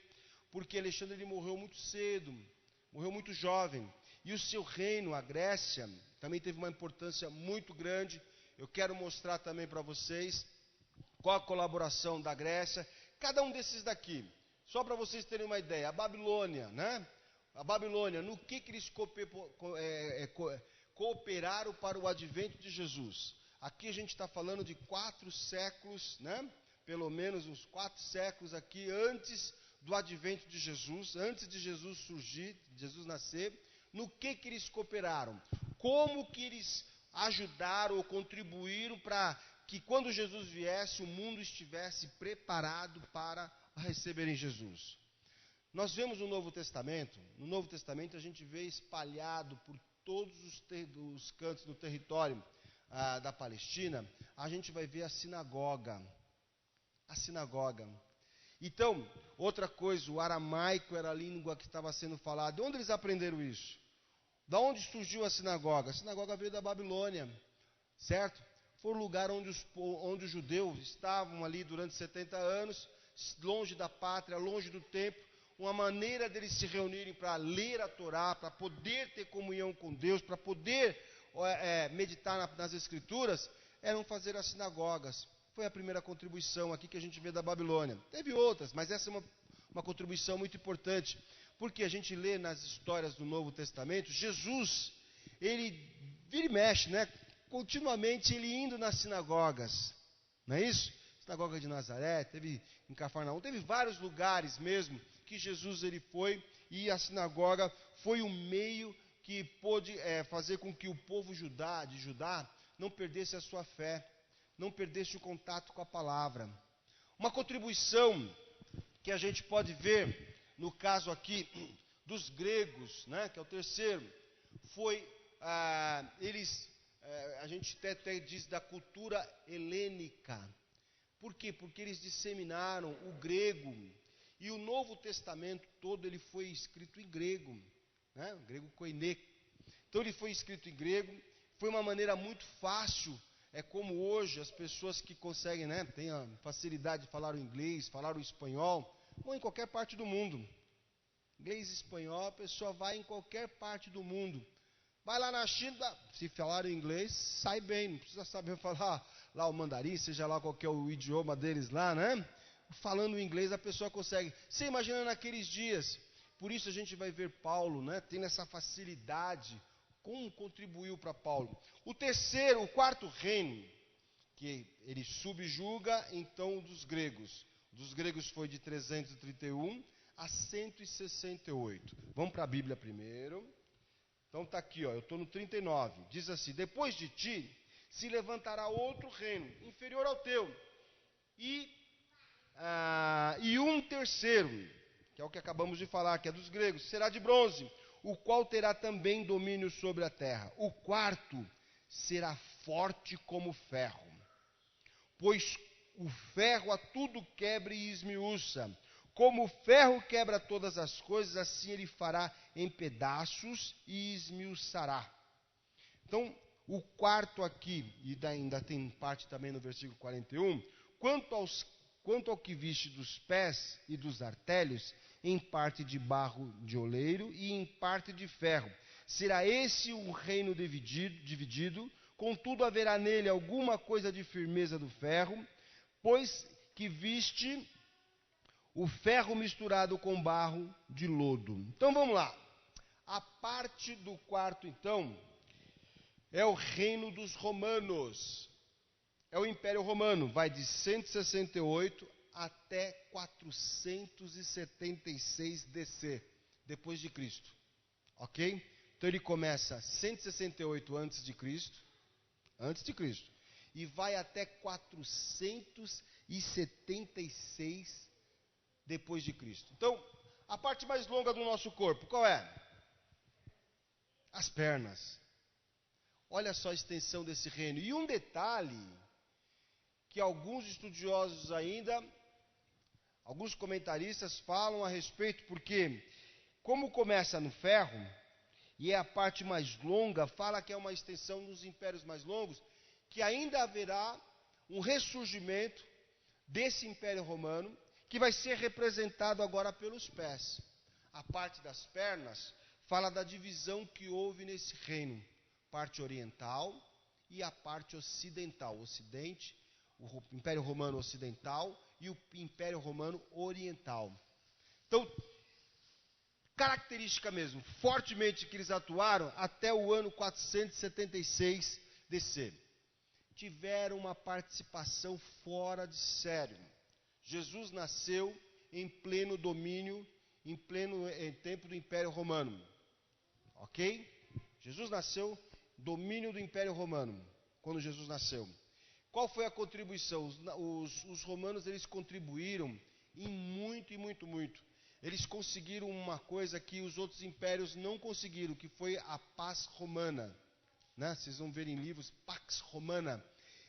porque Alexandre ele morreu muito cedo, morreu muito jovem. E o seu reino, a Grécia, também teve uma importância muito grande. Eu quero mostrar também para vocês qual a colaboração da Grécia. Cada um desses daqui, só para vocês terem uma ideia, a Babilônia, A Babilônia, no que eles cooperaram para o advento de Jesus? Aqui a gente está falando de 4 séculos, Pelo menos uns 4 séculos aqui antes do advento de Jesus, antes de Jesus surgir, de Jesus nascer. No que eles cooperaram? Como que eles ajudaram ou contribuíram para que quando Jesus viesse, o mundo estivesse preparado para receberem Jesus? Nós vemos no Novo Testamento a gente vê espalhado por todos os cantos do território da Palestina, a gente vai ver a sinagoga. Então, outra coisa, o aramaico era a língua que estava sendo falada. De onde eles aprenderam isso? Da onde surgiu a sinagoga? A sinagoga veio da Babilônia, certo? Foi o lugar onde os judeus estavam ali durante 70 anos, longe da pátria, longe do templo. Uma maneira deles se reunirem para ler a Torá, para poder ter comunhão com Deus, para poder meditar nas Escrituras, eram fazer as sinagogas. Foi a primeira contribuição aqui que a gente vê da Babilônia. Teve outras, mas essa é uma contribuição muito importante, porque a gente lê nas histórias do Novo Testamento, Jesus, ele vira e mexe, continuamente ele indo nas sinagogas, não é isso? Sinagoga de Nazaré, teve em Cafarnaum, teve vários lugares mesmo que Jesus ele foi, e a sinagoga foi o meio que pôde fazer com que o povo de Judá não perdesse a sua fé, não perdesse o contato com a palavra. Uma contribuição que a gente pode ver no caso aqui dos gregos, que é o terceiro, foi a gente até diz da cultura helênica. Por quê? Porque eles disseminaram o grego, e o Novo Testamento todo ele foi escrito em grego, o grego koiné. Então ele foi escrito em grego, foi uma maneira muito fácil, como hoje as pessoas que conseguem, têm a facilidade de falar o inglês, falar o espanhol, vão em qualquer parte do mundo. Inglês e espanhol, a pessoa vai em qualquer parte do mundo. Vai lá na China, se falar em inglês, sai bem, não precisa saber falar lá o mandarim, seja lá qual que é o idioma deles lá, Falando inglês a pessoa consegue. Você imagina naqueles dias, por isso a gente vai ver Paulo, tendo essa facilidade, como contribuiu para Paulo. O quarto reino, que ele subjuga então dos gregos. Dos gregos foi de 331 a 168. Vamos para a Bíblia primeiro. Então está aqui, eu estou no 39. Diz assim: depois de ti se levantará outro reino, inferior ao teu, e um terceiro, que é o que acabamos de falar, que é dos gregos, será de bronze, o qual terá também domínio sobre a terra. O quarto será forte como ferro, pois o ferro a tudo quebra e esmiuça. Como o ferro quebra todas as coisas, assim ele fará em pedaços e esmiuçará. Então, o quarto aqui, e ainda tem parte também no versículo 41, quanto ao que viste dos pés e dos artelhos, em parte de barro de oleiro e em parte de ferro. Será esse o reino dividido, contudo haverá nele alguma coisa de firmeza do ferro, pois que viste o ferro misturado com barro de lodo. Então vamos lá. A parte do quarto, então, é o reino dos romanos. É o Império Romano. Vai de 168 até 476 DC, depois de Cristo. Ok? Então ele começa 168 antes de Cristo, e vai até 476 depois de Cristo. Então, a parte mais longa do nosso corpo, qual é? As pernas. Olha só a extensão desse reino. E um detalhe que alguns estudiosos ainda, alguns comentaristas falam a respeito, porque como começa no ferro, e é a parte mais longa, fala que é uma extensão dos impérios mais longos, que ainda haverá um ressurgimento desse Império Romano, que vai ser representado agora pelos pés. A parte das pernas fala da divisão que houve nesse reino, parte oriental e a parte ocidental, Ocidente, o Império Romano Ocidental e o Império Romano Oriental. Então, característica mesmo, fortemente que eles atuaram até o ano 476 DC. Tiveram uma participação fora de sério. Jesus nasceu em pleno domínio, em tempo do Império Romano. Ok? Jesus nasceu domínio do Império Romano, quando Jesus nasceu. Qual foi a contribuição? Os romanos, eles contribuíram em muito. Eles conseguiram uma coisa que os outros impérios não conseguiram, que foi a paz romana. Né? Vocês vão ver em livros, Pax Romana.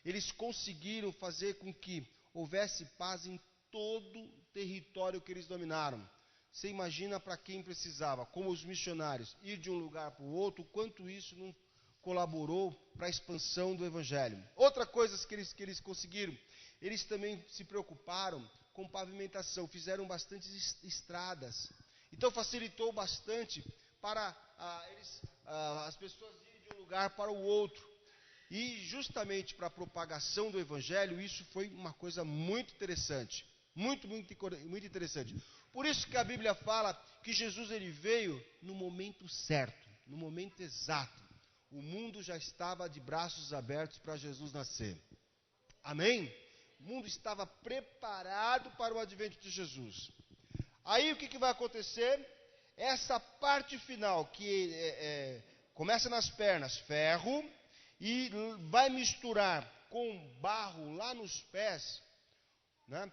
Eles conseguiram fazer com que houvesse paz em todo o território que eles dominaram. Você imagina para quem precisava, como os missionários, ir de um lugar para o outro, quanto isso não colaborou para a expansão do Evangelho. Outra coisa que eles conseguiram, eles também se preocuparam com pavimentação, fizeram bastante estradas. Então facilitou bastante para as pessoas irem de um lugar para o outro. E justamente para a propagação do Evangelho, isso foi uma coisa muito interessante. Muito interessante. Por isso que a Bíblia fala que Jesus ele veio no momento certo, no momento exato. O mundo já estava de braços abertos para Jesus nascer. Amém? O mundo estava preparado para o advento de Jesus. Aí o que vai acontecer? Essa parte final, que começa nas pernas, ferro, e vai misturar com barro lá nos pés, né?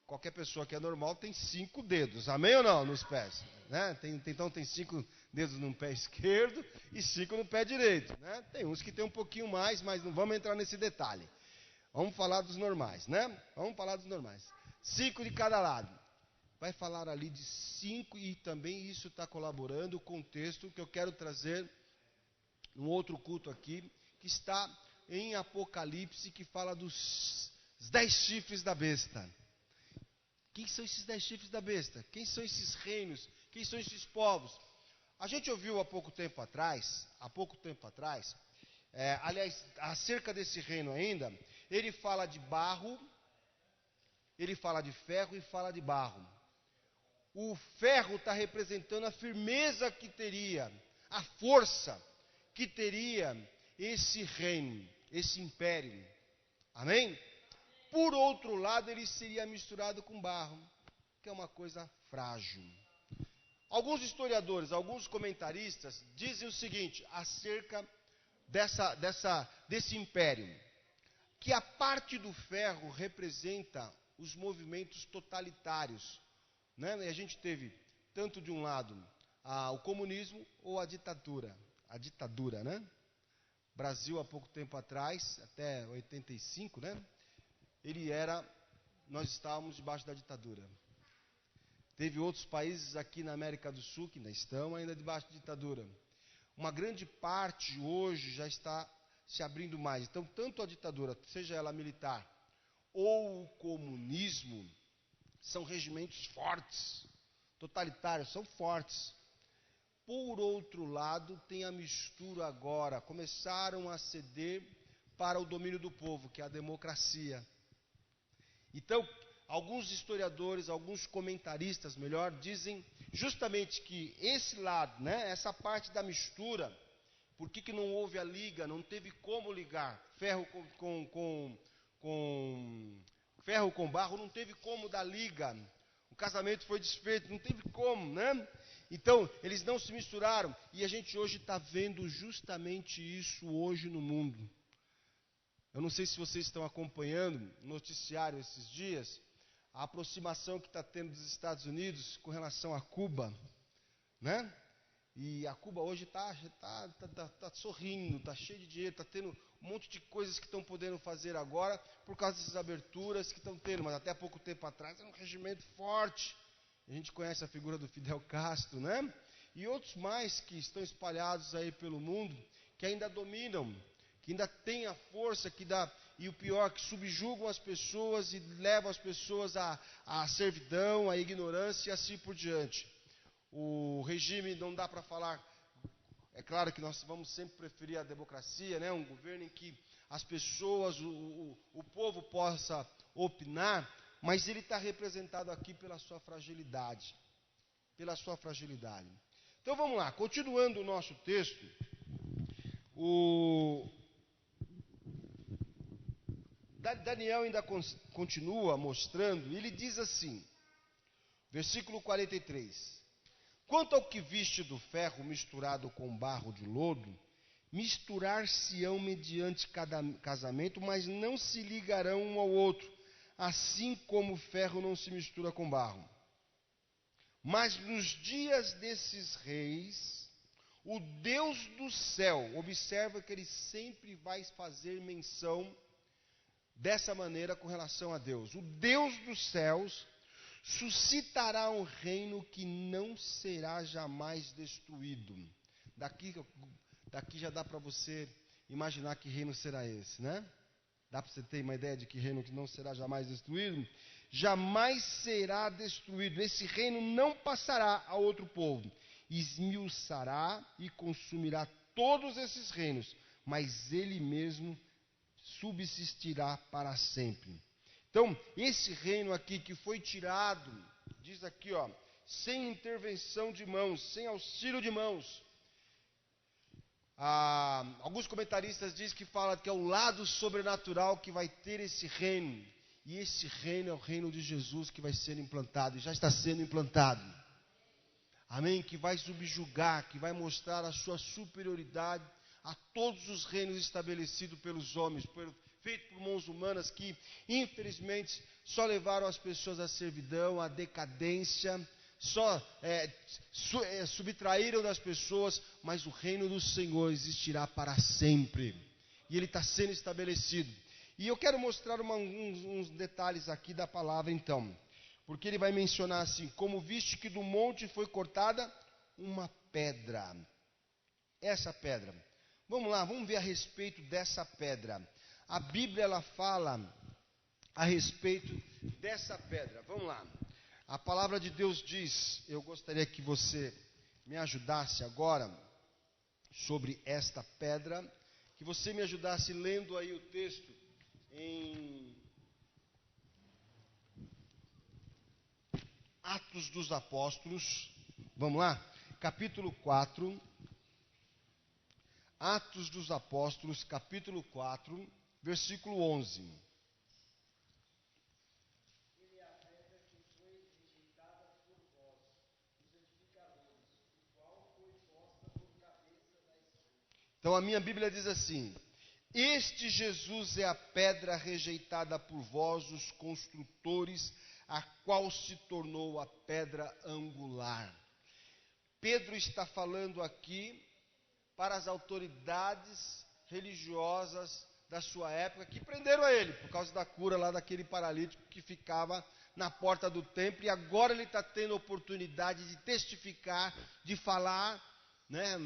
Qualquer pessoa que é normal tem 5 dedos, amém ou não, nos pés? Né? Então tem 5 dedos no pé esquerdo e 5 no pé direito. Né? Tem uns que tem um pouquinho mais, mas não vamos entrar nesse detalhe. Vamos falar dos normais, né? 5 de cada lado. Vai falar ali de 5 e também isso está colaborando com o contexto que eu quero trazer num outro culto aqui, que está em Apocalipse, que fala dos 10 chifres da besta. Quem são esses 10 chifres da besta? Quem são esses reinos? Quem são esses povos? A gente ouviu há pouco tempo atrás, aliás, acerca desse reino ainda, ele fala de barro, ele fala de ferro e fala de barro. O ferro está representando a firmeza que teria, a força que teria esse reino, esse império. Amém? Por outro lado, ele seria misturado com barro, que é uma coisa frágil. Alguns historiadores, alguns comentaristas dizem o seguinte acerca desse império, que a parte do ferro representa os movimentos totalitários. Né? E a gente teve, tanto de um lado, o comunismo ou a ditadura. A ditadura, né? Brasil, há pouco tempo atrás, até 85, né? Nós estávamos debaixo da ditadura. Teve outros países aqui na América do Sul que ainda estão debaixo da ditadura. uma grande parte hoje já está se abrindo mais. Então, tanto a ditadura, seja ela militar, ou o comunismo, são regimentos fortes, totalitários, são fortes. Por outro lado, tem a mistura agora, começaram a ceder para o domínio do povo, que é a democracia. Então, alguns historiadores, alguns comentaristas, melhor, dizem justamente que esse lado, né, essa parte da mistura, por que não houve a liga, não teve como ligar ferro ferro com barro, não teve como dar liga, o casamento foi desfeito, não teve como, né? Então, eles não se misturaram, e a gente hoje está vendo justamente isso hoje no mundo. Eu não sei se vocês estão acompanhando o noticiário esses dias, a aproximação que está tendo dos Estados Unidos com relação a Cuba, né? E a Cuba hoje está sorrindo, está cheio de dinheiro, está tendo um monte de coisas que estão podendo fazer agora por causa dessas aberturas que estão tendo, mas até pouco tempo atrás era um regimento forte. A gente conhece a figura do Fidel Castro, né? E outros mais que estão espalhados aí pelo mundo, que ainda dominam, que ainda têm a força, e o pior, que subjugam as pessoas e levam as pessoas à servidão, à ignorância e assim por diante. O regime não dá para falar, é claro que nós vamos sempre preferir a democracia, né? Um governo em que as pessoas, o povo possa opinar, mas ele está representado aqui pela sua fragilidade. Pela sua fragilidade. Então vamos lá, continuando o nosso texto, Daniel ainda continua mostrando, ele diz assim, versículo 43, quanto ao que viste do ferro misturado com barro de lodo, misturar-se-ão mediante cada casamento, mas não se ligarão um ao outro, assim como o ferro não se mistura com barro. Mas nos dias desses reis, o Deus do céu, observa que ele sempre vai fazer menção dessa maneira com relação a Deus. O Deus dos céus suscitará um reino que não será jamais destruído. Daqui já dá para você imaginar que reino será esse, né? Dá para você ter uma ideia de que reino que não será jamais destruído? Jamais será destruído. Esse reino não passará a outro povo. Esmiuçará e consumirá todos esses reinos, mas ele mesmo subsistirá para sempre. Então, esse reino aqui que foi tirado, diz aqui, ó, sem intervenção de mãos, sem auxílio de mãos. Alguns comentaristas dizem que fala que é o lado sobrenatural que vai ter esse reino. E esse reino é o reino de Jesus que vai ser implantado, e já está sendo implantado. Amém? Que vai subjugar, que vai mostrar a sua superioridade a todos os reinos estabelecidos pelos homens, feito por mãos humanas, que infelizmente só levaram as pessoas à servidão, à decadência, só subtraíram das pessoas, mas o reino do Senhor existirá para sempre, e ele está sendo estabelecido. E eu quero mostrar uns detalhes aqui da palavra então, porque ele vai mencionar assim, como viste que do monte foi cortada uma pedra, essa pedra, vamos lá, vamos ver a respeito dessa pedra. A Bíblia, ela fala a respeito dessa pedra. Vamos lá. A palavra de Deus diz, eu gostaria que você me ajudasse agora sobre esta pedra, que você me ajudasse lendo aí o texto em Atos dos Apóstolos. Vamos lá? Capítulo 4. Atos dos Apóstolos, capítulo 4, versículo 11. Então a minha Bíblia diz assim, este Jesus é a pedra rejeitada por vós, os construtores, a qual se tornou a pedra angular. Pedro está falando aqui para as autoridades religiosas da sua época, que prenderam a ele, por causa da cura lá daquele paralítico que ficava na porta do templo, e agora ele está tendo a oportunidade de testificar, de falar, né,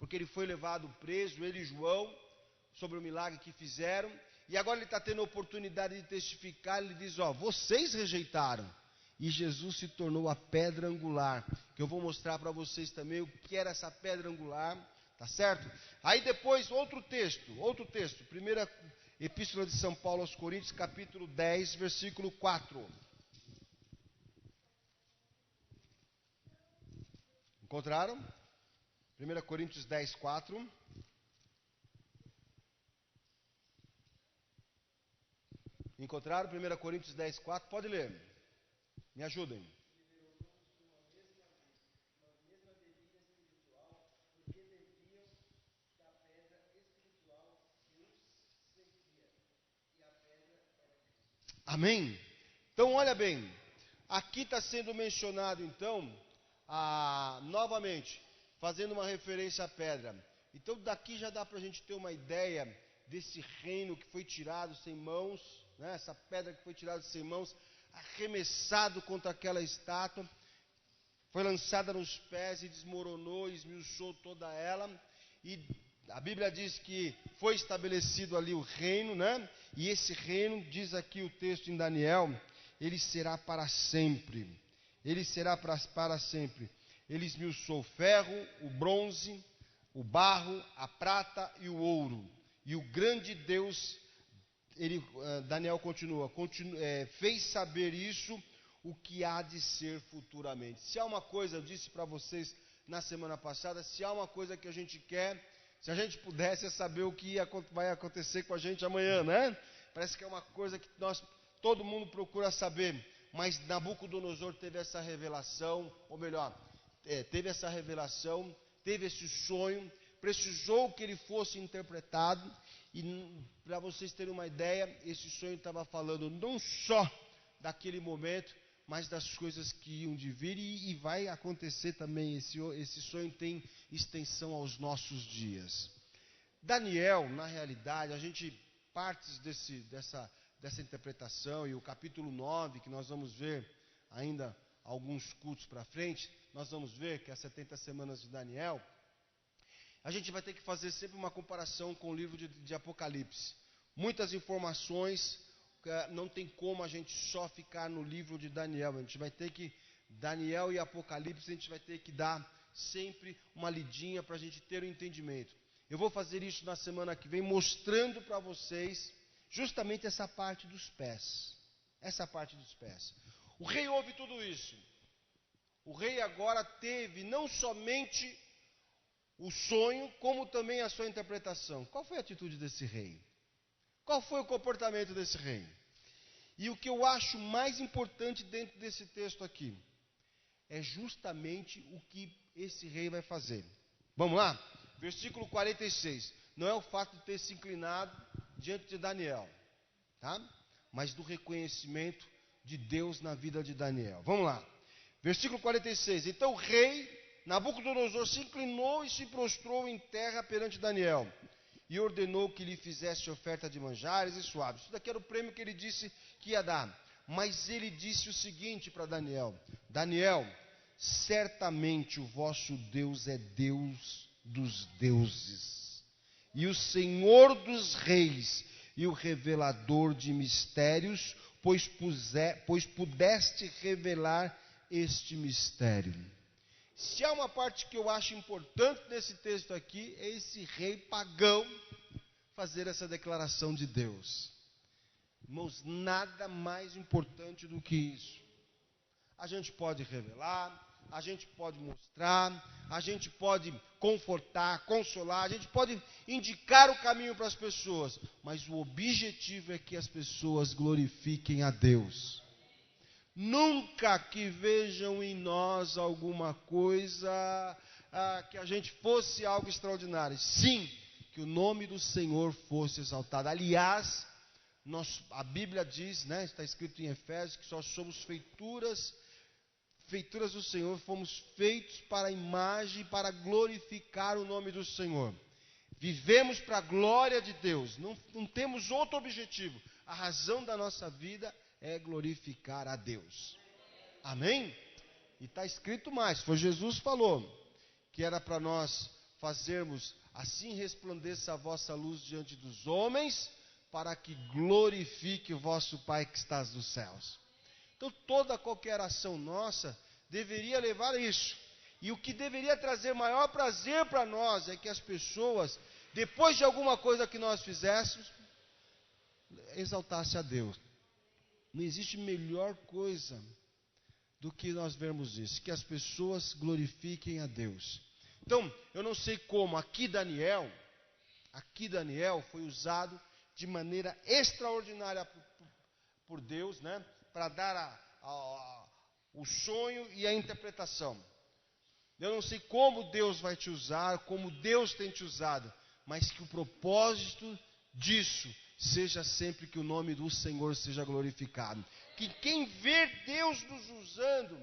porque ele foi levado preso, ele e João, sobre o milagre que fizeram, e agora ele está tendo a oportunidade de testificar. Ele diz: vocês rejeitaram, e Jesus se tornou a pedra angular, que eu vou mostrar para vocês também o que era essa pedra angular, tá certo? Aí depois, outro texto, primeira Epístola de São Paulo aos Coríntios, capítulo 10, versículo 4. Encontraram? 1 Coríntios 10, 4. Encontraram? 1 Coríntios 10, 4. Pode ler. Me ajudem. Amém? Então, olha bem. Aqui está sendo mencionado, então, novamente, fazendo uma referência à pedra. Então, daqui já dá para a gente ter uma ideia desse reino que foi tirado sem mãos, né? Essa pedra que foi tirada sem mãos, arremessado contra aquela estátua, foi lançada nos pés e desmoronou, esmiuçou toda ela. E a Bíblia diz que foi estabelecido ali o reino, né? E esse reino, diz aqui o texto em Daniel, ele será para sempre. Ele será para sempre. Ele esmiuçou o ferro, o bronze, o barro, a prata e o ouro. E o grande Deus, Daniel continua, fez saber isso, o que há de ser futuramente. Se há uma coisa, eu disse para vocês na semana passada, se há uma coisa que a gente quer, se a gente pudesse, é saber o que vai acontecer com a gente amanhã, né? Parece que é uma coisa que todo mundo procura saber, mas Nabucodonosor teve essa revelação, ou melhor, teve essa revelação, teve esse sonho, precisou que ele fosse interpretado, e para vocês terem uma ideia, esse sonho estava falando não só daquele momento, mas das coisas que iam de vir, e vai acontecer também. Esse sonho tem extensão aos nossos dias. Daniel, na realidade, a gente partes dessa interpretação, e o capítulo 9, que nós vamos ver ainda alguns cultos para frente, nós vamos ver que as 70 semanas de Daniel, a gente vai ter que fazer sempre uma comparação com o livro de Apocalipse. Muitas informações, não tem como a gente só ficar no livro de Daniel. A gente vai ter que, Daniel e Apocalipse, a gente vai ter que dar sempre uma lidinha para a gente ter o entendimento. Eu vou fazer isso na semana que vem, mostrando para vocês justamente essa parte dos pés. Essa parte dos pés. O rei ouve tudo isso. O rei agora teve não somente o sonho, como também a sua interpretação. Qual foi a atitude desse rei? Qual foi o comportamento desse rei? E o que eu acho mais importante dentro desse texto aqui, é justamente o que esse rei vai fazer. Vamos lá? Versículo 46. Não é o fato de ter se inclinado diante de Daniel, tá? Mas do reconhecimento de Deus na vida de Daniel. Vamos lá. Versículo 46. Então o rei Nabucodonosor se inclinou e se prostrou em terra perante Daniel, e ordenou que lhe fizesse oferta de manjares e suaves. Isso daqui era o prêmio que ele disse que ia dar. Mas ele disse o seguinte para Daniel: Daniel, certamente o vosso Deus é Deus dos deuses, e o Senhor dos reis, e o revelador de mistérios, pois pudeste revelar este mistério. Se há uma parte que eu acho importante nesse texto aqui, é esse rei pagão fazer essa declaração de Deus. Irmãos, nada mais importante do que isso. A gente pode revelar, a gente pode mostrar, a gente pode confortar, consolar, a gente pode indicar o caminho para as pessoas, mas o objetivo é que as pessoas glorifiquem a Deus. Nunca que vejam em nós alguma coisa, que a gente fosse algo extraordinário. Sim, que o nome do Senhor fosse exaltado. Aliás, a Bíblia diz, né, está escrito em Efésios, que nós somos feituras do Senhor, fomos feitos para a imagem, para glorificar o nome do Senhor. Vivemos para a glória de Deus, não temos outro objetivo. A razão da nossa vida é glorificar a Deus. Amém? E está escrito mais, foi Jesus que falou, que era para nós fazermos, assim resplandeça a vossa luz diante dos homens, para que glorifique o vosso Pai que estás nos céus. Então toda qualquer ação nossa deveria levar a isso. E o que deveria trazer maior prazer para nós é que as pessoas, depois de alguma coisa que nós fizéssemos, exaltasse a Deus. Não existe melhor coisa do que nós vermos isso, que as pessoas glorifiquem a Deus. Então, eu não sei como, aqui Daniel foi usado de maneira extraordinária por Deus, né, para dar o sonho e a interpretação. Eu não sei como Deus vai te usar, como Deus tem te usado, mas que o propósito disso seja sempre que o nome do Senhor seja glorificado. Que quem vê Deus nos usando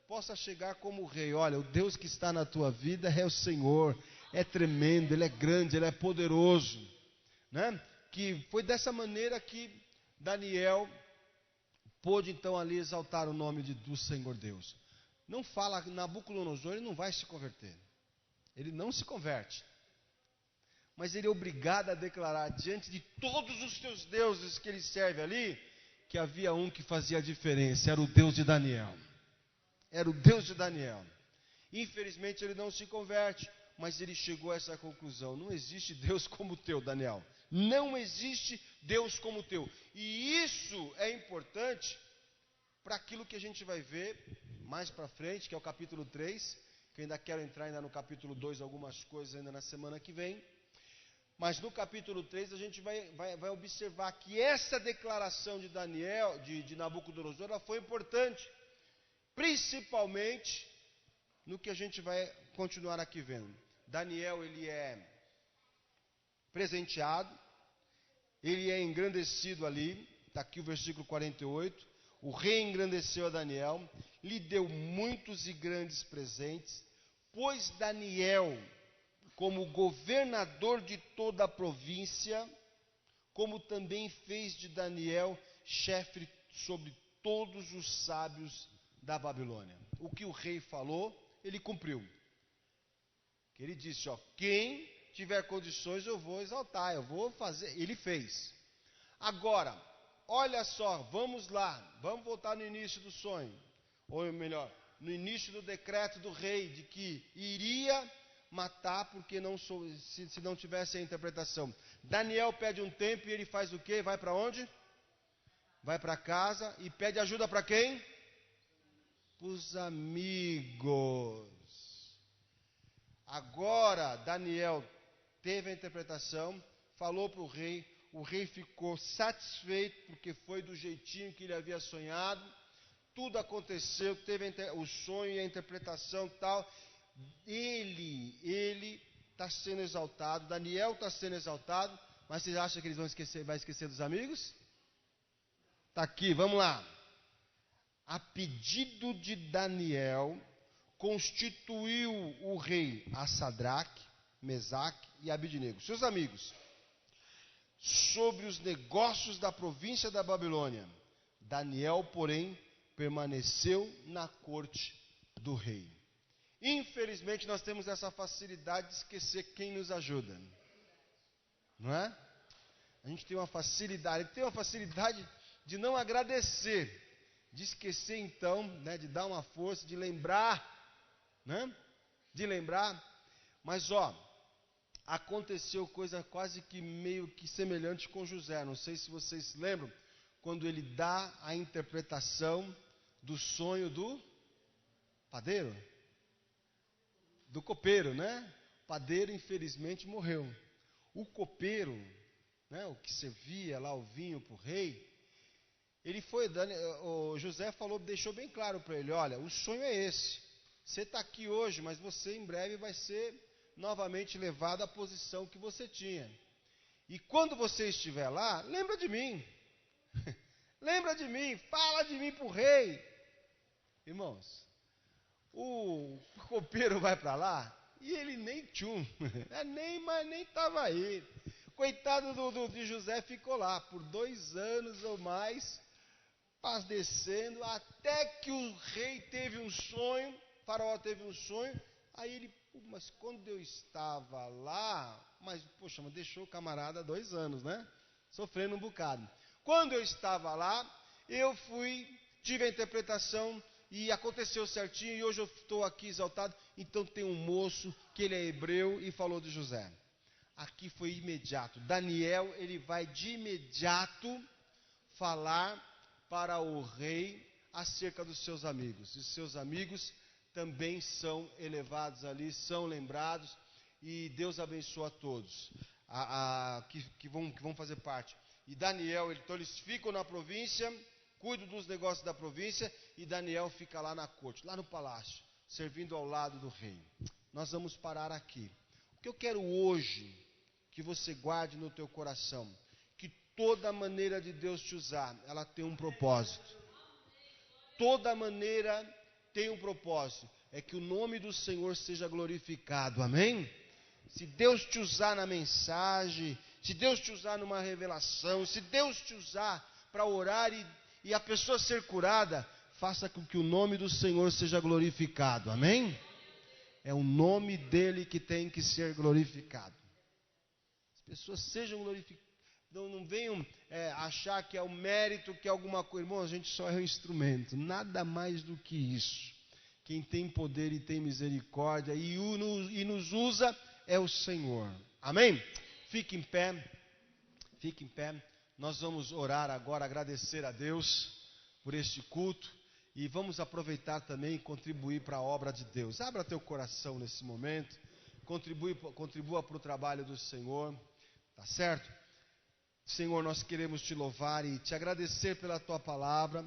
possa chegar como rei. Olha, o Deus que está na tua vida é o Senhor, é tremendo, Ele é grande, Ele é poderoso, né? Que foi dessa maneira que Daniel pôde então ali exaltar o nome do Senhor Deus. Não fala, Nabucodonosor, ele não vai se converter. Ele não se converte. Mas ele é obrigado a declarar diante de todos os seus deuses que ele serve ali, que havia um que fazia a diferença, era o Deus de Daniel. Era o Deus de Daniel. Infelizmente ele não se converte, mas ele chegou a essa conclusão: não existe Deus como o teu, Daniel. Não existe Deus como o teu. E isso é importante para aquilo que a gente vai ver mais para frente, que é o capítulo 3, que eu ainda quero entrar ainda no capítulo 2, algumas coisas ainda na semana que vem. Mas no capítulo 3 a gente vai observar que essa declaração de Daniel, de Nabucodonosor, ela foi importante, principalmente no que a gente vai continuar aqui vendo. Daniel, ele é presenteado, ele é engrandecido ali, está aqui o versículo 48, o rei engrandeceu a Daniel, lhe deu muitos e grandes presentes, pôs Daniel como governador de toda a província, como também fez de Daniel chefe sobre todos os sábios da Babilônia. O que o rei falou, ele cumpriu. Ele disse, quem tiver condições eu vou exaltar, eu vou fazer. Ele fez. Agora, olha só, vamos lá, vamos voltar no início do sonho, ou melhor, no início do decreto do rei, de que iria matar porque se não tivesse a interpretação. Daniel pede um tempo e ele faz o quê? Vai para onde? Vai para casa e pede ajuda para quem? Os amigos. Agora Daniel teve a interpretação, falou para o rei ficou satisfeito porque foi do jeitinho que ele havia sonhado, tudo aconteceu, teve o sonho e a interpretação tal. Ele está sendo exaltado, Daniel está sendo exaltado, mas vocês acham que eles vai esquecer dos amigos? Está aqui, vamos lá. A pedido de Daniel, constituiu o rei a Sadraque, Mesaque e Abidnego, seus amigos, sobre os negócios da província da Babilônia. Daniel, porém, permaneceu na corte do rei. Infelizmente nós temos essa facilidade de esquecer quem nos ajuda, não é? A gente tem uma facilidade, de não agradecer, de esquecer então, né, de dar uma força, de lembrar, né? De lembrar, mas aconteceu coisa quase que meio que semelhante com José, não sei se vocês lembram, quando ele dá a interpretação do sonho do padeiro, do copeiro, né? O padeiro infelizmente morreu. O copeiro, né, o que servia lá o vinho para o rei, o José deixou bem claro para ele, olha, o sonho é esse, você está aqui hoje, mas você em breve vai ser novamente levado à posição que você tinha. E quando você estiver lá, lembra de mim. Lembra de mim, fala de mim para o rei. Irmãos, o copeiro vai para lá e ele nem nem estava aí. Coitado de José, ficou lá por 2 anos ou mais, padecendo, até que o rei teve um sonho, Faraó teve um sonho, Aí ele, mas quando eu estava lá, mas deixou o camarada 2 anos, né? Sofrendo um bocado. Quando eu estava lá, eu tive a interpretação e aconteceu certinho, e hoje eu estou aqui exaltado. Então tem um moço que ele é hebreu e falou de José. Aqui foi imediato. Daniel, ele vai de imediato falar para o rei acerca dos seus amigos. E seus amigos também são elevados ali, são lembrados, e Deus abençoa a todos que vão fazer parte. E Daniel, então eles ficam na província, cuidam dos negócios da província, e Daniel fica lá na corte, lá no palácio, servindo ao lado do rei. Nós vamos parar aqui. O que eu quero hoje que você guarde no teu coração, que toda maneira de Deus te usar, ela tem um propósito. Toda maneira tem um propósito, é que o nome do Senhor seja glorificado, amém? Se Deus te usar na mensagem, se Deus te usar numa revelação, se Deus te usar para orar e a pessoa ser curada, faça com que o nome do Senhor seja glorificado, amém? É o nome dele que tem que ser glorificado. As pessoas sejam glorificadas, não venham achar que é o mérito, que é alguma coisa. Irmão, a gente só é um instrumento, nada mais do que isso. Quem tem poder e tem misericórdia e nos usa é o Senhor, amém? Fique em pé, fique em pé. Nós vamos orar agora, agradecer a Deus por este culto, e vamos aproveitar também e contribuir para a obra de Deus. Abra teu coração nesse momento, contribua para o trabalho do Senhor, tá certo? Senhor, nós queremos te louvar e te agradecer pela tua palavra,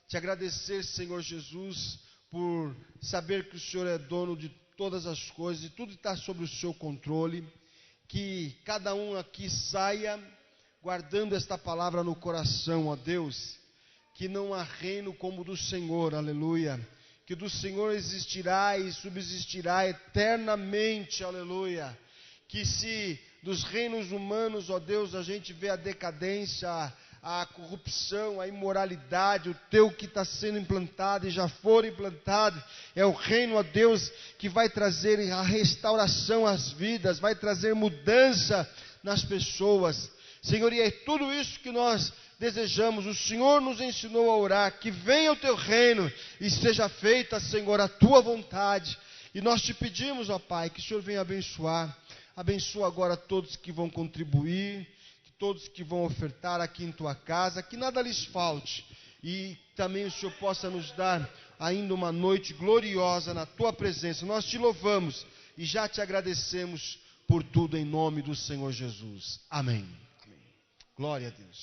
te agradecer, Senhor Jesus, por saber que o Senhor é dono de todas as coisas e tudo está sob o seu controle. Que cada um aqui saia guardando esta palavra no coração, ó Deus, que não há reino como o do Senhor, aleluia, que do Senhor existirá e subsistirá eternamente, aleluia, que se dos reinos humanos, ó Deus, a gente vê a decadência, a corrupção, a imoralidade, o teu que está sendo implantado e já for implantado, é o reino, ó Deus, que vai trazer a restauração às vidas, vai trazer mudança nas pessoas, Senhor, e é tudo isso que nós desejamos. O Senhor nos ensinou a orar, que venha o teu reino e seja feita, Senhor, a tua vontade, e nós te pedimos, ó Pai, que o Senhor venha abençoa agora todos que vão contribuir, todos que vão ofertar aqui em tua casa, que nada lhes falte, e também o Senhor possa nos dar ainda uma noite gloriosa na tua presença. Nós te louvamos e já te agradecemos por tudo em nome do Senhor Jesus. Amém. Glória a Deus.